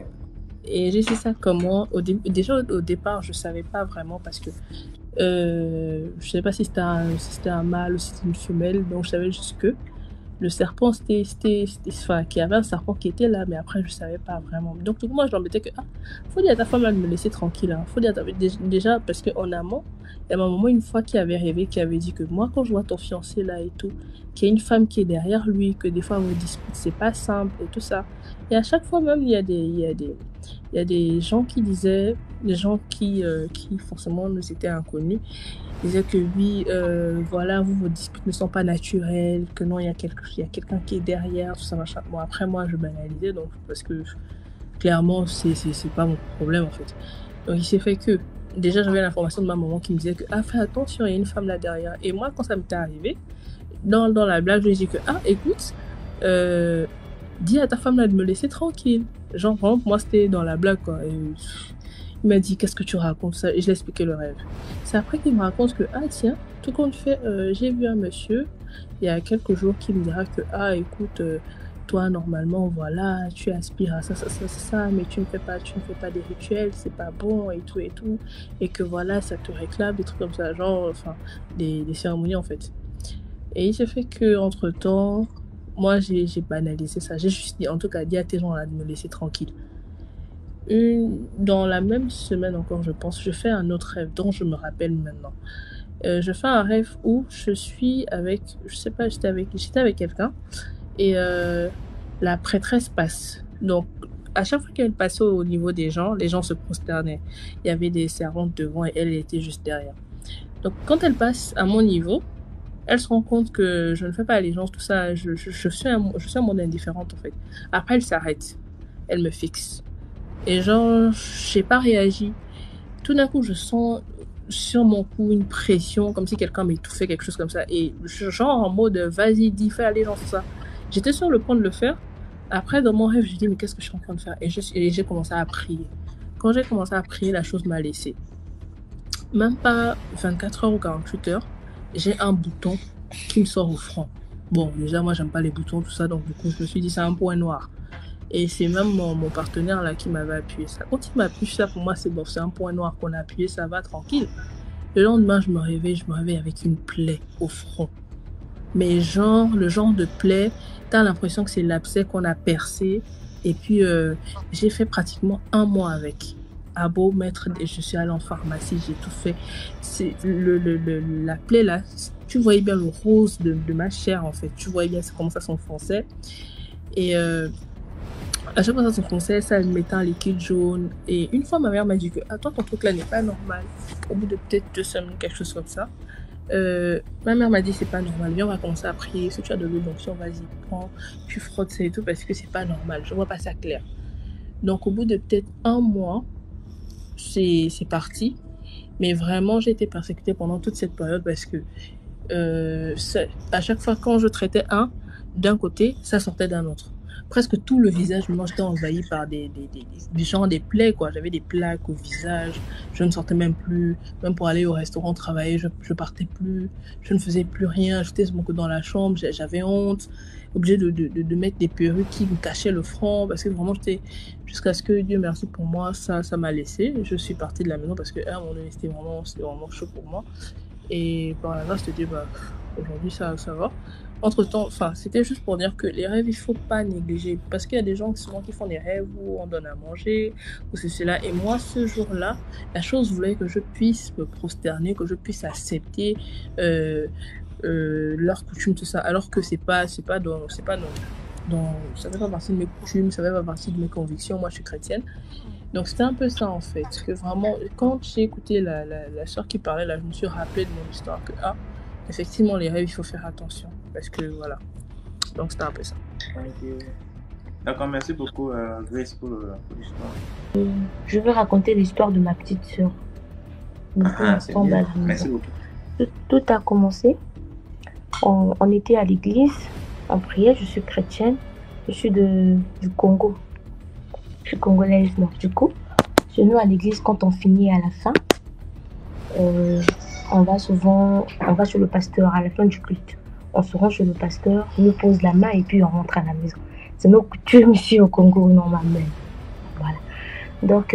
Et j'ai fait ça comment? Déjà au départ, je savais pas vraiment parce que je savais pas si c'était un mâle ou si c'était une femelle, donc je savais juste que le serpent enfin qu'il y avait un serpent qui était là, mais après je savais pas vraiment. Donc tout moi je l'embêtais que faut dire à ta femme là de me laisser tranquille, hein. Faut dire déjà parce que en amont il y a ma maman une fois qui avait rêvé, qui avait dit que moi quand je vois ton fiancé là et tout, qu'il y a une femme qui est derrière lui, que des fois vos disputes c'est pas simple et tout ça. Et à chaque fois même il y a des gens qui disaient, des gens qui forcément nous étaient inconnus, disaient que oui, voilà, vos disputes ne sont pas naturelles, que non, il y a quelqu'un qui est derrière, tout ça, machin. Bon, après, moi, je banalisais, donc, parce que clairement, c'est pas mon problème, en fait. Donc, il s'est fait que, déjà, j'avais l'information de ma maman qui me disait que, fais attention, il y a une femme là derrière. Et moi, quand ça m'était arrivé, dans la blague, je lui ai dit que, écoute, dis à ta femme là de me laisser tranquille. Genre, par exemple, moi, c'était dans la blague, quoi. Et il m'a dit, qu'est-ce que tu racontes ça? Et je lui ai expliqué le rêve. C'est après qu'il me raconte que, tiens, tout compte fait, j'ai vu un monsieur, il y a quelques jours, qui me dira que, écoute, toi, normalement, voilà, tu aspires à ça, mais tu ne fais pas des rituels, c'est pas bon, et tout, et que voilà, ça te réclame, des trucs comme ça, genre, enfin, des cérémonies, en fait. Et il s'est fait que, entre-temps, moi, j'ai banalisé ça. J'ai juste dit, en tout cas, dit à tes gens là de me laisser tranquille. Dans la même semaine encore, je pense, je fais un autre rêve dont je me rappelle maintenant. Je fais un rêve où je suis avec, je sais pas, j'étais avec quelqu'un et la prêtresse passe. Donc, à chaque fois qu'elle passait au niveau des gens, les gens se prosternaient. Il y avait des servantes devant et elle était juste derrière. Donc, quand elle passe à mon niveau, Elle se rend compte que je ne fais pas allégeance, tout ça. Je suis un monde indifférente, en fait. Après, elle s'arrête. Elle me fixe. Et genre, j'ai pas réagi. Tout d'un coup, je sens sur mon cou une pression, comme si quelqu'un m'étouffait, quelque chose comme ça. Et genre en mode, vas-y, dis, fais allégeance, tout ça. J'étais sur le point de le faire. Après, dans mon rêve, je dis, mais qu'est-ce que je suis en train de faire? Et j'ai commencé à prier. Quand j'ai commencé à prier, la chose m'a laissé. Même pas 24 heures ou 48 heures, j'ai un bouton qui me sort au front. Bon, déjà, moi, j'aime pas les boutons, tout ça, donc du coup, je me suis dit, c'est un point noir. Et c'est même mon partenaire là qui m'avait appuyé ça. Quand il m'a appuyé ça, pour moi, c'est bon, c'est un point noir qu'on a appuyé, ça va, tranquille. Le lendemain, je me réveille avec une plaie au front. Mais genre, le genre de plaie, t'as l'impression que c'est l'abcès qu'on a percé. Et puis, j'ai fait pratiquement 1 mois avec. À beau mettre, je suis allée en pharmacie, j'ai tout fait. C'est la plaie là, tu voyais bien le rose de ma chair en fait. Tu voyais bien comment ça s'enfonçait. Et à chaque fois ça s'enfonçait, ça mettait un liquide jaune. Et une fois ma mère m'a dit que attends, ton truc là n'est pas normal. Au bout de peut-être 2 semaines, quelque chose comme ça. Ma mère m'a dit c'est pas normal, viens on va commencer à prier, si tu as de l'eau d'onction vas-y prends, tu frottes ça et tout parce que c'est pas normal, je vois pas ça clair. Donc au bout de peut-être 1 mois, c'est parti, mais vraiment j'ai été persécutée pendant toute cette période parce que à chaque fois quand je traitais d'un côté, ça sortait d'un autre. Presque tout le visage, moi j'étais envahi par des plaies quoi. J'avais des plaques au visage, je ne sortais même plus, même pour aller au restaurant travailler, je partais plus, je ne faisais plus rien, j'étais dans la chambre, j'avais honte, obligée de mettre des perruques qui me cachaient le front parce que vraiment j'étais, jusqu'à ce que Dieu merci pour moi, ça m'a laissé. Je suis partie de la maison parce que à un moment donné c'était vraiment chaud pour moi et par là je te dis aujourd'hui ça va. Entre-temps, c'était juste pour dire que les rêves, il faut pas négliger. Parce qu'il y a des gens souvent qui font des rêves où on donne à manger, ou c'est cela. Et moi, ce jour-là, la chose voulait que je puisse me prosterner, que je puisse accepter leurs coutumes, tout ça. Alors que ça fait pas partie de mes coutumes, ça fait pas partie de mes convictions. Moi, je suis chrétienne. Donc, c'était un peu ça, en fait. Que vraiment, quand j'ai écouté la soeur qui parlait, là, je me suis rappelé de mon histoire que, effectivement, les rêves, il faut faire attention. Parce que voilà. Donc, c'était un peu ça. D'accord, merci beaucoup, Grace, pour l'histoire. Je veux raconter l'histoire de ma petite sœur. Merci beaucoup. Tout a commencé. On était à l'église, on priait. Je suis chrétienne. Je suis du Congo. Je suis congolaise, donc du coup, chez nous à l'église, quand on finit à la fin, on va chez le pasteur à la fin du culte. On se rend chez le pasteur, il nous pose la main et puis on rentre à la maison. C'est nos coutumes ici au Congo, normalement. Voilà. Donc,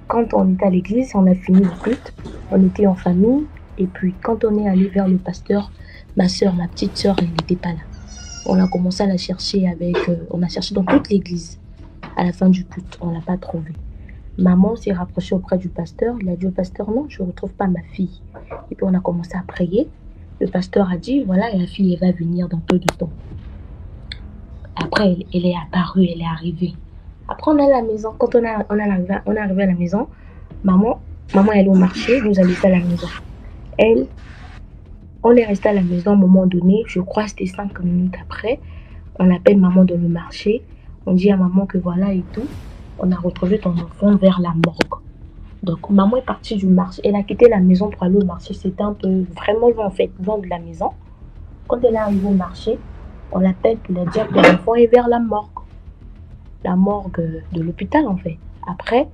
quand on était à l'église, on a fini le culte, on était en famille. Et puis, quand on est allé vers le pasteur, ma petite sœur, elle n'était pas là. On a commencé à la chercher on a cherché dans toute l'église. À la fin du culte, on ne l'a pas trouvée. Maman s'est rapprochée auprès du pasteur. Il a dit au pasteur, non, je ne retrouve pas ma fille. Et puis on a commencé à prier. Le pasteur a dit, voilà, la fille, elle va venir dans peu de temps. Après, elle est apparue, elle est arrivée. Après, on est à la maison. Quand on est arrivé à la maison, maman elle est au marché, nous a laissé à la maison. On est resté à la maison à un moment donné, je crois que c'était 5 minutes après. On appelle maman dans le marché. On dit à maman que voilà et tout. On a retrouvé ton enfant vers la morgue. Donc, maman est partie du marché. Elle a quitté la maison pour aller au marché. C'était un peu vraiment loin, en fait, loin de la maison. Quand elle est arrivée au marché, on l'appelle pour lui dire que l'enfant est vers la morgue. La morgue de l'hôpital, en fait. Après,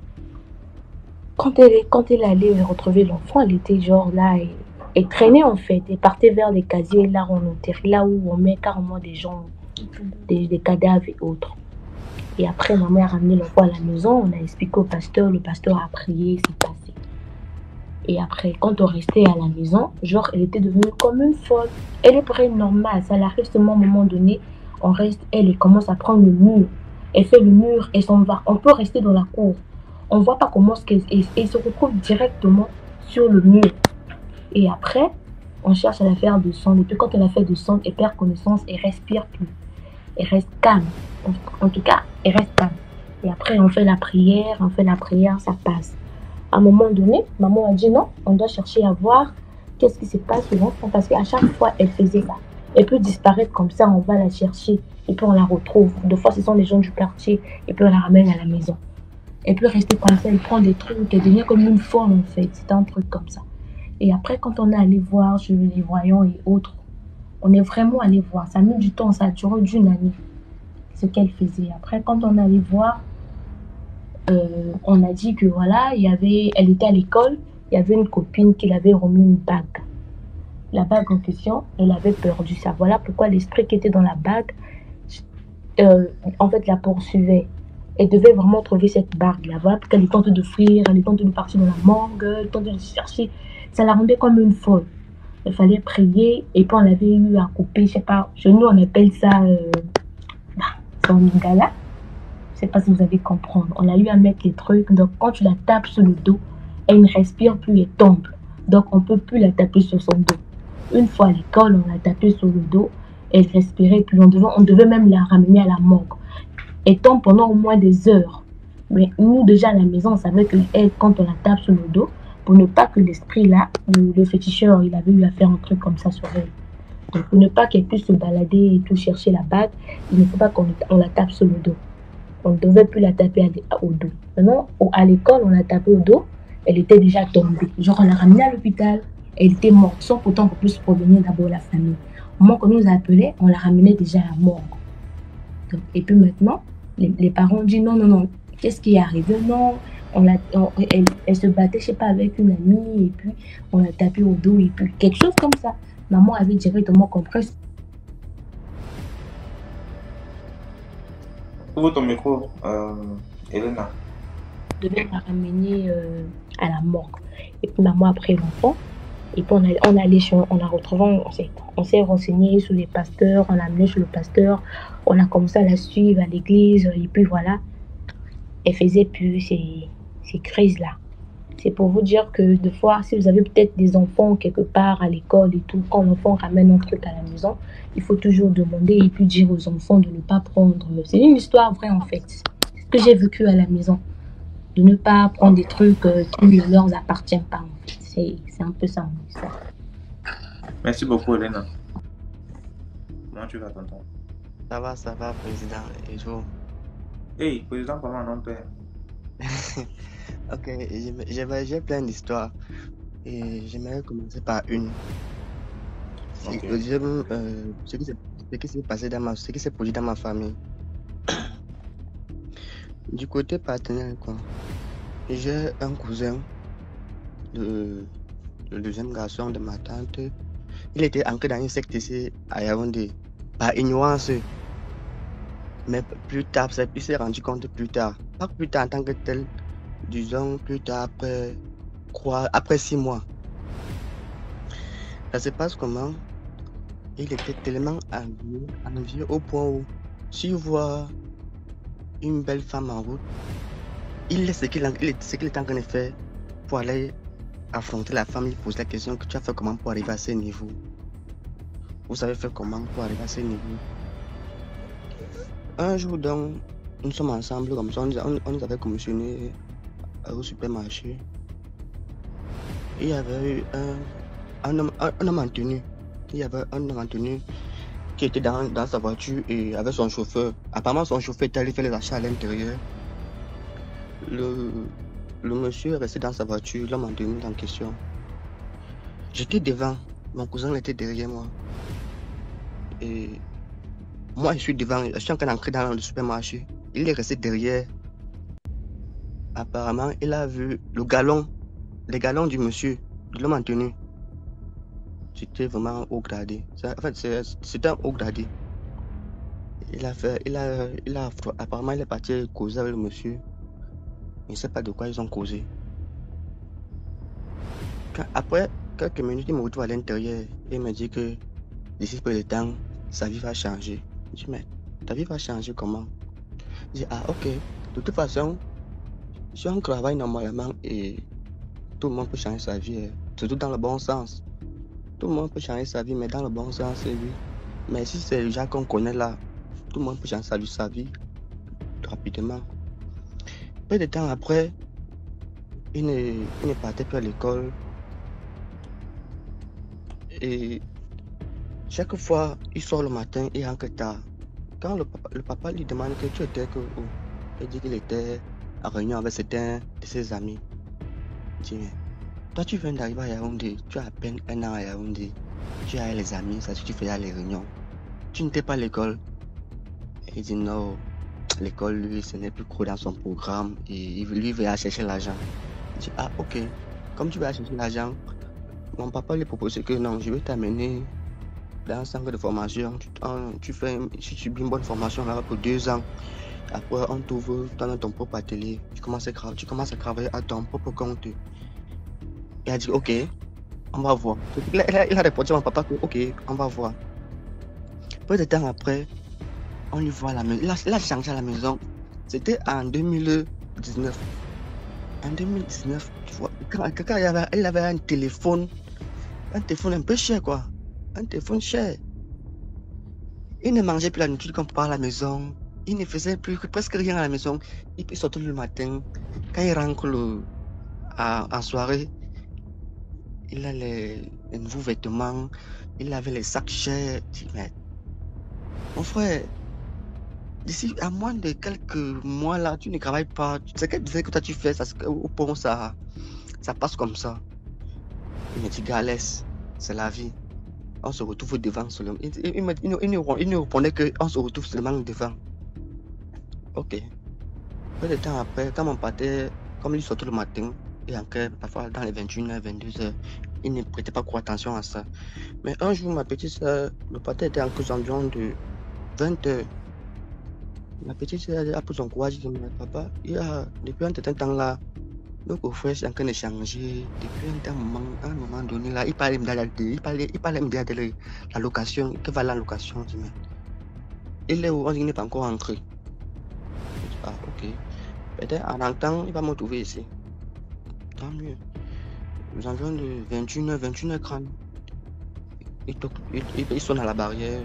quand elle allait retrouver l'enfant, elle était genre là, elle traînait, en fait. Elle partait vers les casiers, là où on met carrément des gens, des cadavres et autres. Et après, maman a ramené l'enfant à la maison, on a expliqué au pasteur, le pasteur a prié, c'est passé. Et après, quand on restait à la maison, genre, elle était devenue comme une folle. Elle est vraie normale, ça l'arrive seulement à un moment donné, on reste, elle commence à prendre le mur. Elle fait le mur, elle s'en va. On peut rester dans la cour. On ne voit pas comment elle se retrouve directement sur le mur. Et après, on cherche à la faire descendre. Et puis quand elle a fait descendre, elle perd connaissance et respire plus. Elle reste calme. En tout cas, elle reste calme. Et après, on fait la prière, ça passe. À un moment donné, maman a dit non, on doit chercher à voir qu'est-ce qui se passe sur l'enfant, parce qu'à chaque fois, elle faisait ça. Elle peut disparaître comme ça, on va la chercher, et puis on la retrouve. Des fois, ce sont les gens du quartier, et puis on la ramène à la maison. Elle peut rester comme ça, elle prend des trucs, elle devient comme une folle en fait, c'est un truc comme ça. Et après, quand on est allé voir sur les voyants et autres, on est vraiment allé voir. Ça a mis du temps, ça a duré d'une année, ce qu'elle faisait. Après, quand on est allé voir, on a dit que voilà, elle était à l'école, il y avait une copine qui l'avait remis une bague. La bague en question, elle avait perdu ça. Voilà pourquoi l'esprit qui était dans la bague, en fait, la poursuivait. Elle devait vraiment trouver cette bague-là. Voilà pourquoi elle tente de fuir, elle tente de partir dans la morgue, elle tente de chercher. Ça la rendait comme une folle. Il fallait prier, et puis on l'avait eu à couper, je sais pas, chez nous on appelle ça son lingala. Je sais pas si vous allez comprendre. On a eu à mettre les trucs, donc quand tu la tapes sur le dos, elle ne respire plus et tombe. Donc on peut plus la taper sur son dos. Une fois à l'école, on l'a tapée sur le dos, elle respirait plus, on devait même la ramener à la morgue. Elle tombe pendant au moins des heures. Mais nous déjà à la maison, on savait que elle, quand on la tape sur le dos, pour ne pas que l'esprit là, le féticheur, il avait eu à faire un truc comme ça sur elle. Donc pour ne pas qu'elle puisse se balader et tout chercher la bague, il ne faut pas qu'on la tape sur le dos. On ne devait plus la taper au dos. Maintenant, à l'école, on l'a tapée au dos, elle était déjà tombée. Genre, on l'a ramenée à l'hôpital, elle était morte, sans pourtant qu'on puisse prévenir d'abord la famille. Au moment qu'on nous appelait, on la ramenait déjà à la morgue. Donc, et puis maintenant, les parents ont dit non, qu'est-ce qui est arrivé? Non, elle se battait, je sais pas, avec une amie, et puis on l'a tapée au dos, et puis quelque chose comme ça. Maman avait directement compris. Ouvre ton micro, Elena. On devait la ramener à la morgue. Et puis maman a pris l'enfant. Et puis on s'est renseigné sur les pasteurs, on l'a amené chez le pasteur, on a commencé à la suivre à l'église, et puis voilà. Elle faisait plus ces crises-là. C'est pour vous dire que des fois, si vous avez peut-être des enfants quelque part à l'école et tout, quand l'enfant ramène un truc à la maison, il faut toujours demander et puis dire aux enfants de ne pas prendre. C'est une histoire vraie en fait. C'est ce que j'ai vécu à la maison. De ne pas prendre des trucs qui ne leur appartiennent pas. En fait. C'est un peu ça mon histoire. Merci beaucoup, Elena. Comment tu vas, tonton? Ça va, président. Et vous? Hey, président, comment non, père? Ok, j'ai plein d'histoires. Et j'aimerais commencer par une. Ok. Ce qui s'est passé ce qui s'est produit dans ma famille. Du côté paternel, quoi. J'ai un cousin, le deuxième garçon de ma tante. Il était ancré dans une secte ici à Yaoundé, par ignorance. Mais plus tard, il s'est rendu compte plus tard. Pas plus tard en tant que tel, disons plus tard après 6 mois. Ça se passe comment? Il était tellement envieux au point où, s'il voit une belle femme en route, il laisse ce qu'il est en train de faire pour aller affronter la femme. Il pose la question que tu as fait comment pour arriver à ce niveau? Vous savez faire comment pour arriver à ce niveau? Un jour donc, nous sommes ensemble comme ça, on nous avait commissionné au supermarché. Il y avait eu un homme en tenue. Il y avait un homme en tenue qui était dans sa voiture et avec son chauffeur. Apparemment, son chauffeur était allé faire les achats à l'intérieur. Le monsieur est resté dans sa voiture, l'homme en tenue en question. J'étais devant, mon cousin était derrière moi. Et moi, je suis devant, je suis en train d'entrer dans le supermarché. Il est resté derrière. Apparemment, il a vu les galons du monsieur, de l'homme en tenue. C'était vraiment haut gradé. En fait, c'était un haut gradé. Apparemment, il est parti causer avec le monsieur. Je ne sais pas de quoi ils ont causé. Après quelques minutes, il me retrouve à l'intérieur et il me dit que d'ici peu de temps, sa vie va changer. Je dis, mais ta vie va changer comment? Je dis, ah ok, de toute façon, si on travaille normalement et tout le monde peut changer sa vie, surtout dans le bon sens. Tout le monde peut changer sa vie, mais dans le bon sens, oui. Mais si c'est le genre qu'on connaît là, tout le monde peut changer sa vie rapidement. Peu de temps après, il ne partait plus à l'école. Et chaque fois, il sort le matin et rentre tard. Quand le papa lui demande que tu étais où, il dit qu'il était en réunion avec certains de ses amis. Il dit, mais toi, tu viens d'arriver à Yaoundé, tu as à peine 1 an à Yaoundé, tu as les amis, ça tu faisais les réunions. Tu n'étais pas à l'école. Il dit non, l'école, lui, ce n'est plus trop dans son programme. Et lui, il veut aller chercher l'argent. Il dit, ah, ok, comme tu vas chercher l'argent, mon papa lui proposait que non, je vais t'amener dans un centre de formation. Tu fais, si tu subis une bonne formation là pour 2 ans, après on t'ouvre dans ton propre atelier. Tu commences à travailler à ton propre compte. Il a dit ok, on va voir. Il a répondu à mon papa que ok, on va voir. Peu de temps après, on lui voit à la maison. Il a changé à la maison. C'était en 2019. En 2019, tu vois, quand il avait un téléphone un peu cher quoi. Un téléphone cher. Il ne mangeait plus la nourriture qu'on prend à la maison. Il ne faisait plus presque rien à la maison. Il peut sortir le matin. Quand il rentre en soirée, il a les nouveaux vêtements. Il avait les sacs chers. Mon frère, d'ici à moins de quelques mois là, tu ne travailles pas. C'est que toi tu fais ça, au pont ça passe comme ça. Il me dit gars, laisse, c'est la vie. On se retrouve devant seulement. Il nous répondait qu'on se retrouve seulement devant. Ok. Peu de temps après, quand mon pâté, comme il sortait le matin, et encore parfois dans les 21h, 22h, il ne prêtait pas trop attention à ça. Mais un jour, ma petite soeur, le pâté était encore environ de 20h. Ma petite soeur a pris son courage, dit, mais papa, depuis un certain temps là, nos frères sont en train de changer. Depuis un moment donné là, il parlait de la location, que va la location, mais il est où on dit qu'il n'est pas encore entré. Ah ok. Peut-être en rentrant, il va me trouver ici. Tant mieux. Nous environ de 21h30. Il sonne à la barrière.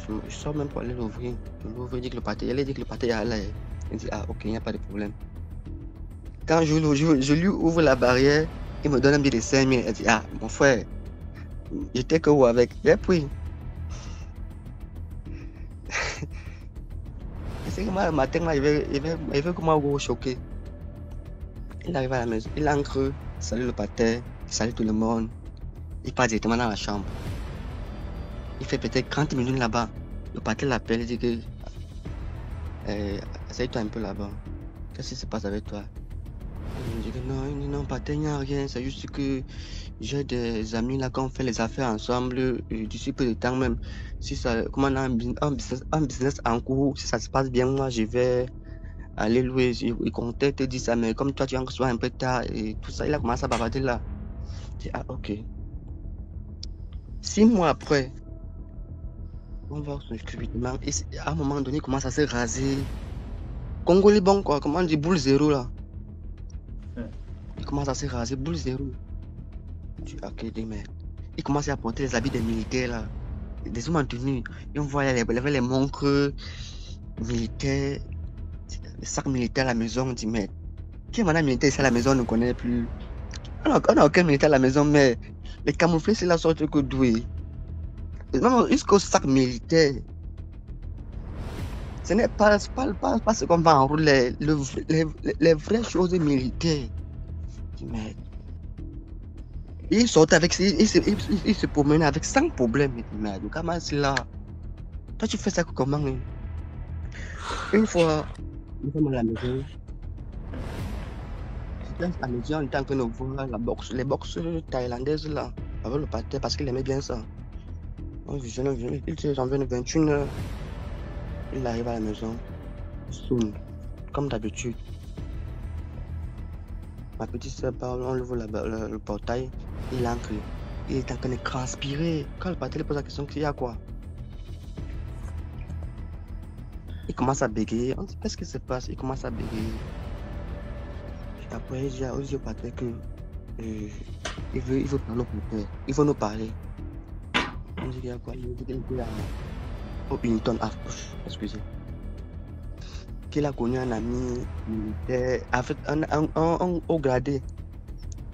Je sors même pour aller l'ouvrir. Je l'ouvre, il dit que le pâté est à l'air. Il dit ah ok, il n'y a pas de problème. Quand je lui ouvre la barrière, il me donne un billet de 5 000. Il dit ah mon frère, j'étais que où avec. Et puis, c'est que moi le matin là, il veut comment vous choquer. Il arrive à la maison, il entre, salue le pâté, il salue tout le monde. Il part directement dans la chambre. Il fait peut-être 30 minutes là-bas. Le pâté l'appelle, il dit que essaye-toi un peu là-bas. Qu'est-ce qui se passe avec toi? Il me dit que non, pâté, il n'y a rien. C'est juste que j'ai des amis là, qu'on fait les affaires ensemble d'ici peu de temps même. Si ça, comment on a un business en cours, si ça se passe bien, moi je vais aller louer. Il comptait te dire ça, mais comme toi tu en reçois un peu tard et tout ça, il a commencé à bavarder là. Je dis ah ok. 6 mois après, on va son subitement. Et à un moment donné, il commence à se raser. Congolais bon quoi, comment on dit boule zéro là. Il commence à se raser, boule zéro. Je dis ok, mais il commence à porter les habits des militaires là. Des hommes en tenue. Et on voit les montres militaires, les sacs militaires à la maison. On dit mais qui est madame militaire ici à la maison, on ne connaît plus. On n'a aucun militaire à la maison, mais les camouflés c'est la sorte que doué. Non, jusqu'au sac militaire. Ce n'est pas ce qu'on va enrouler, les vraies choses militaires. Mais il sort avec, il se promène avec sans problème. Mais comment c'est là? Toi tu fais ça comment? Une fois, nous sommes à la maison. À la maison, on était en train de voir les box thaïlandaises là, avec le pâté parce qu'il aimait bien ça. Il s'est environ 21h. Il arrive à la maison, soon, comme d'habitude. Ma petite soeur parle, on ouvre le portail, il entre. Il est en train de transpirer. Quand le pâté lui pose la question, il y a quoi? Il commence à bégayer. On dit qu'est-ce qui se passe? Il commence à bégayer. Après, il dit au pâté que il veut parler au pâté. Il veut nous parler. On dit qu'il y a quoi? Il dit qu'il y a une tonne à excusez. Qu'il a connu un ami militaire, en fait, un haut gradé,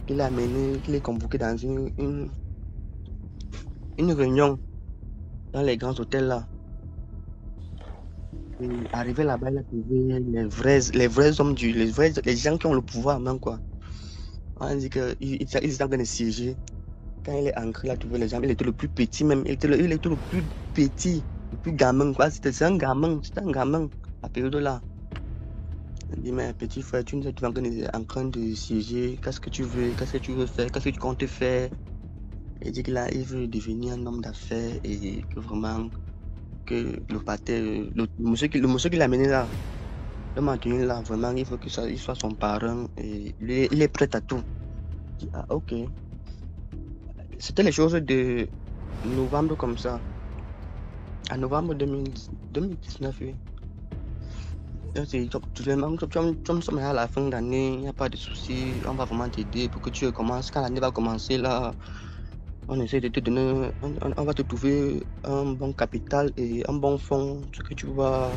qu'il a amené, qu'il est convoqué dans une une réunion dans les grands hôtels là. Et arrivé là-bas, il a trouvé les vrais hommes les gens qui ont le pouvoir même quoi. On a dit qu'ils étaient en train de siéger. Quand il est entré, il a trouvé les gens, il était le plus petit même, il était le plus petit, le plus gamin quoi. C'était un gamin, à période là. Il dit, mais petit frère, tu es en train de siéger, qu'est-ce que tu veux faire, qu'est-ce que tu comptes faire? Il dit qu'il veut devenir un homme d'affaires et que vraiment, que le pâté, le monsieur qui l'a amené là, le maintenu là, vraiment, il faut qu'il soit son parrain et il est prêt à tout. Je dis, ah ok. C'était les choses de novembre comme ça. En novembre 2019, oui. Nous sommes à la fin d'année, il n'y a pas de souci, on va vraiment t'aider pour que tu commences. Quand l'année va commencer, là, on essaie de te donner, on va te trouver un bon capital et un bon fonds, ce que tu vas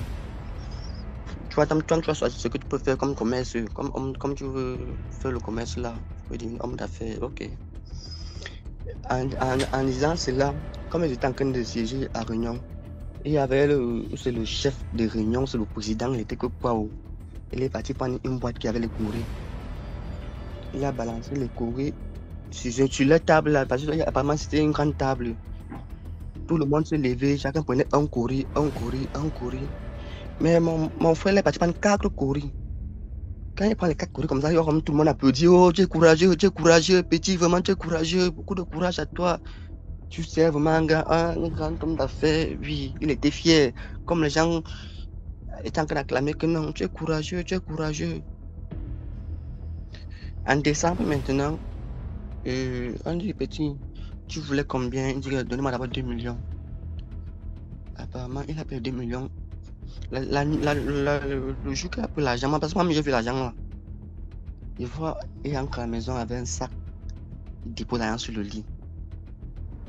choisir ce que tu peux faire comme commerce, comme tu veux faire le commerce là, tu veux devenir homme d'affaires, ok. En disant cela, comme ils étaient en train de siéger à Réunion, il y avait c'est le chef de Réunion, c'est le président, il était que Pao. Il est parti prendre une boîte qui avait les courriers. Il a balancé les courriers sur la table là, parce que apparemment c'était une grande table. Tout le monde se levait, chacun prenait un courrier. Mais mon frère est parti prendre 4 courriers. Quand il prend les 4 courriers comme ça, tout le monde applaudit. Oh, tu es courageux, petit, vraiment tu es courageux, beaucoup de courage à toi. Tu sais vraiment un grand homme d'affaires, oui, il était fier. Comme les gens étaient en train d'acclamer que non, tu es courageux. En décembre maintenant, on dit petit, tu voulais combien? Il dit donnez-moi d'abord 2 millions. Apparemment, il a payé 2 millions. Le jour qu'il a pris l'argent, parce que moi j'ai vu l'argent là. Il voit, il entre à la maison avec un sac, il dépose l'argent sur le lit.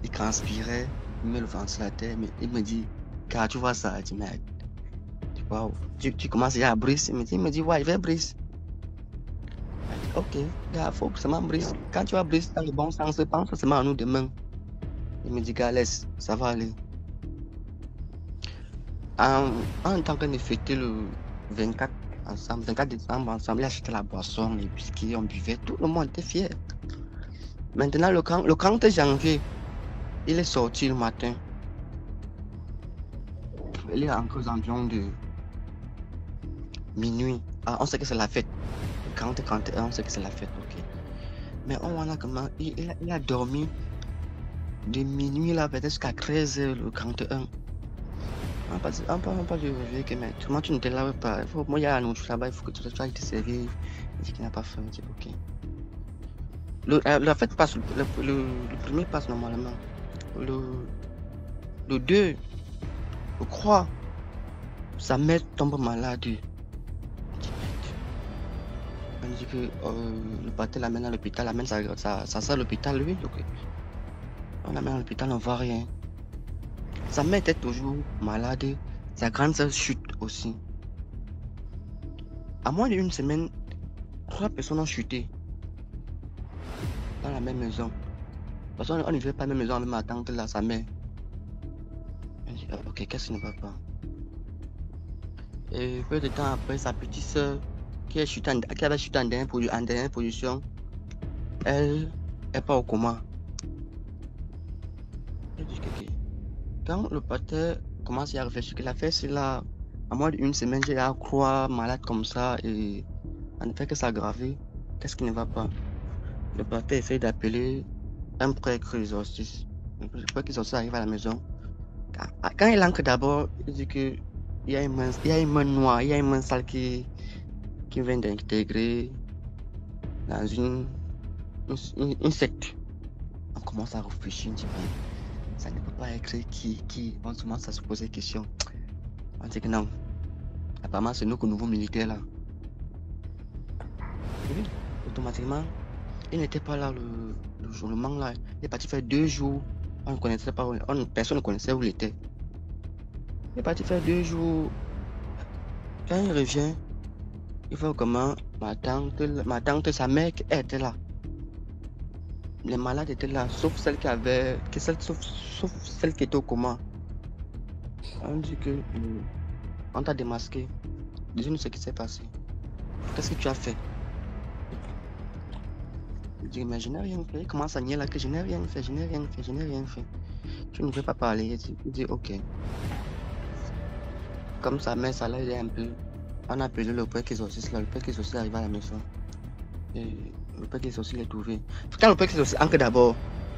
Il transpirait, il met le ventilateur, mais il me dit, car tu vois ça, tu me dis, wow, tu commences à briser. Il me dit, ouais, il va briser. Ok, gars, faut que ça m'en brise. Quand tu vas briser dans le bon sens, pense seulement à nous demain. Il me dit, gars, laisse, ça va aller. En tant qu'on est fêté le 24 décembre ensemble, il a acheté la boisson, les biscuits, on buvait, tout le monde était fier. Maintenant, le 30 janvier, il est sorti le matin. Il est encore aux environs de minuit. Ah, on sait que c'est la fête. 40-41, on sait que c'est la fête, ok. Mais on voit là comment il a dormi de minuit là, peut-être jusqu'à 13h le 31. On pas de réveiller, mais tout le monde tu ne te laves pas. Moi, il y a un autre là-bas, il faut que tu sois été servi. Il dit qu'il n'a pas faim, il dit ok. La fête passe, le premier passe normalement. Le 2, je crois, sa mère tombe malade. On dit que le pâté l'amène à l'hôpital, amène ça à l'hôpital, lui. Donc, on l'amène à l'hôpital, on ne voit rien. Sa mère était toujours malade, sa grande sœur chute aussi. À moins d'une semaine, 3 personnes ont chuté dans la même maison. Parce qu'on ne vivait pas dans la même maison avec ma tante là, sa mère. On dit, ok, qu'est-ce qui ne va pas? Et peu de temps après, sa petite sœur qui avait chuté en dernière position, elle n'est pas au coma. Je dis, ok. Quand le pâté commence à réfléchir qu'il a fait cela, à moins d'une semaine, j'ai à croire malade comme ça et en effet que ça aggravé, qu'est-ce qui ne va pas? Le pâté essaie d'appeler un prêtre exorciste. Le prêtre exorciste arrive à la maison. Quand il entre d'abord, il dit qu'il y a une main noire, il y a une main sale qui vient d'intégrer dans une secte. On commence à réfléchir, on dit, ça ne peut pas être qui. On commence à se poser des questions. On dit que non. Apparemment, c'est nous que nouveaux militaires là. Et oui, automatiquement, il n'était pas là le jour, le manque là. Il est parti faire 2 jours. On ne connaissait pas, personne ne connaissait où il était. Il est parti faire 2 jours. Quand il revient, il voit comment ma tante, sa mère était là. les malades étaient là, sauf celle qui avait, sauf celle qui était au coma. On dit que on t'a démasqué. Dis-nous ce qui s'est passé. Qu'est-ce que tu as fait? Je dis, mais je n'ai rien fait. Il commence à nier là que je n'ai rien fait, je n'ai rien fait, je n'ai rien fait. Tu ne veux pas parler. Il dit, ok. Comme sa mère, ça l'a aidé un peu. On a appelé le père exorciste là. Le père exorciste est arrivé à la maison. Et le père exorciste l'a trouvé. Quand le père exorciste entre d'abord,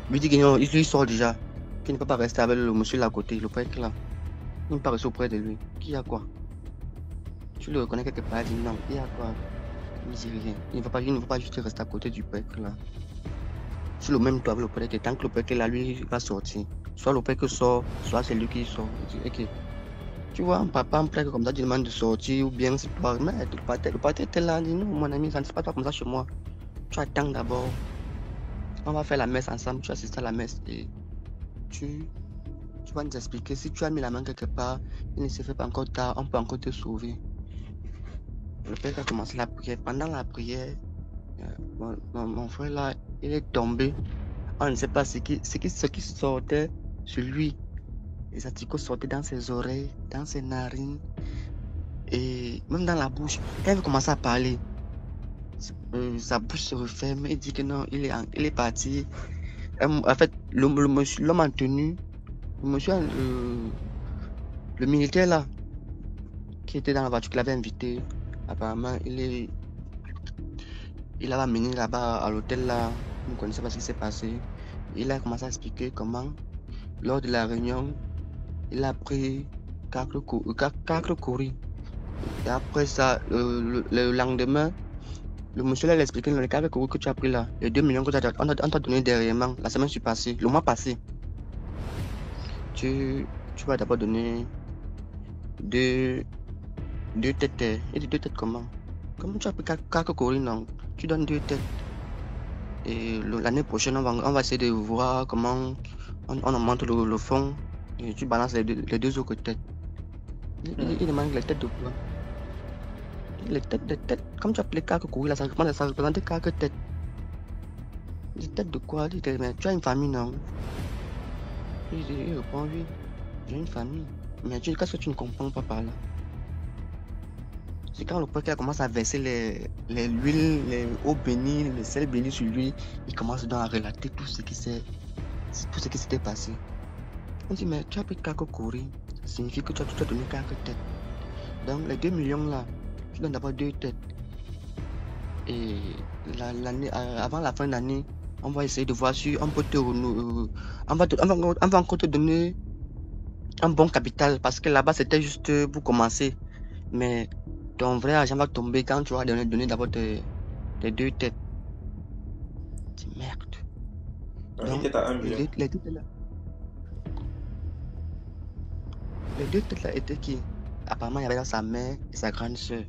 lui dit qu'il sort déjà. Qu'il ne peut pas rester avec le monsieur là à côté. Le père là. Il ne peut pas rester auprès de lui. Qui a quoi? Tu le reconnais quelque part, il dit non. Il y a quoi? Il dit rien. Il ne va pas juste rester à côté du père là. Sur le même toit avec le père, tant que le père là, lui, va sortir. Soit le père sort, soit c'est lui qui sort. Il dit, ok. Tu vois, un papa en plaque comme ça, tu demandes de sortir, ou bien c'est toi. Mais le père était là, il dit non, mon ami, ça ne se passe pas comme ça chez moi. Tu attends d'abord. On va faire la messe ensemble, tu assistes à la messe et tu vas nous expliquer. Si tu as mis la main quelque part, il ne se fait pas encore tard, on peut encore te sauver. Le père a commencé la prière. Pendant la prière, mon frère là, il est tombé. On ne sait pas ce qui sortait sur lui. Les articles sortaient dans ses oreilles, dans ses narines et même dans la bouche. Quand il commence à parler, sa bouche se referme. Il dit que non, il est parti. En fait, l'homme en tenue, le militaire là, qui était dans la voiture, qui l'avait invité, apparemment, il l'avait amené là-bas à l'hôtel là. Vous ne connaissez pas ce qui s'est passé. Il a commencé à expliquer comment, lors de la réunion, il a pris 4 courriers. Et après ça, le lendemain, le monsieur là, il a expliqué dans les 4 courriers que tu as pris là, les 2 millions que on t'a donné dernièrement, la semaine passée, le mois passé. Tu vas d'abord donner deux têtes. Il dit 2 têtes comment? Comment tu as pris 4 courriers, non? Tu donnes 2 têtes. Et l'année prochaine, on va essayer de voir comment on augmente le fond. Et tu balances les deux autres têtes. Il demande les têtes de quoi? Les têtes, comme tu as appelé 4 courriers, là, ça représente 4 têtes. Les têtes de quoi? Il dit, mais tu as une famille, non? Il répond, oui, j'ai une famille. Mais qu'est-ce que tu ne comprends pas par là? C'est quand le père commence à verser l'huile, les eaux bénies, le sel béni sur lui, il commence donc à relater tout ce qui s'était passé. On dit, mais tu as pris 4 courriers, ça signifie que tu as donné 4 têtes. Donc les 2 millions là, tu donnes d'abord 2 têtes. Et avant la fin de l'année, on va essayer de voir si on peut te renouveler. On va encore te donner un bon capital parce que là-bas c'était juste pour commencer. Mais ton vrai argent va tomber quand tu vas donner d'abord tes 2 têtes. C'est merde. Donc, il à 1 million. Les 2 têtes là. Les 2 têtes là étaient qui? Apparemment, il y avait sa mère et sa grande soeur.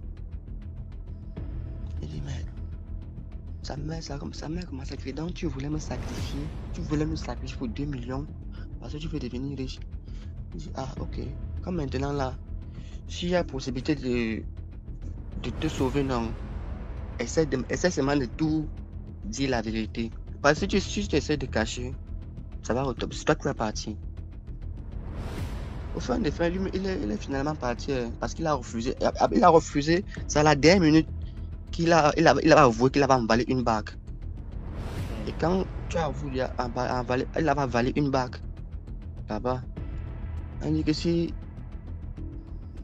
Il dit, mais sa mère commence à crier. Donc, tu voulais me sacrifier. Tu voulais me sacrifier pour 2 millions parce que tu veux devenir riche. Il dit, ah, ok. Comme maintenant là, s'il y a possibilité de te sauver, non, essaie seulement de tout dire la vérité. Parce que si tu essaies de cacher, ça va retomber. C'est toi qui vas partir. Au fin des fins, lui, il est finalement parti parce qu'il a refusé. Il a refusé. C'est à la dernière minute qu'il a avoué qu'il avait avalé une bague. Et quand tu as voulu avaler, il avait avalé une bague là-bas. On dit que si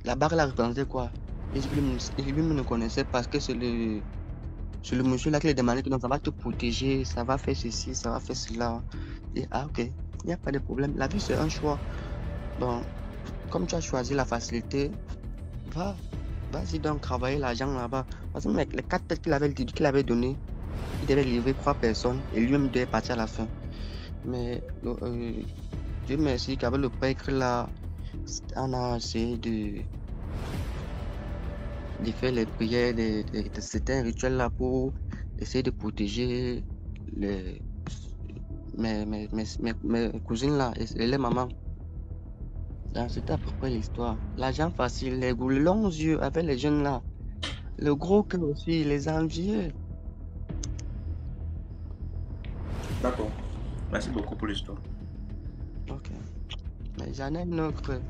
la bague là représentait quoi? Il dit que lui ne connaissait parce que c'est le monsieur là qui lui a demandé que non, ça va te protéger, ça va faire ceci, ça va faire cela. Et ah ok, il n'y a pas de problème. La vie c'est un choix. Bon, comme tu as choisi la facilité, vas-y donc travailler l'argent là-bas. Parce que les 4 têtes qu'il avait donné, il devait livrer 3 personnes et lui-même devait partir à la fin. Mais Dieu merci qu'avec le prêtre là, on a essayé de faire les prières, c'était un rituel là pour essayer de protéger mes cousines là et les mamans. C'était à peu près l'histoire. L'argent facile, les longs yeux avec les jeunes là. Le gros cœur aussi, les envieux. D'accord. Merci beaucoup pour l'histoire. Ok. Mais j'en ai une autre.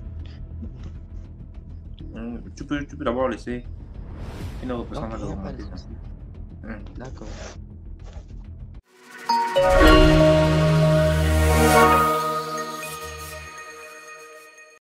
Tu peux d'abord laisser une autre Ok, personne il n'y a pas de remonter. souci. D'accord.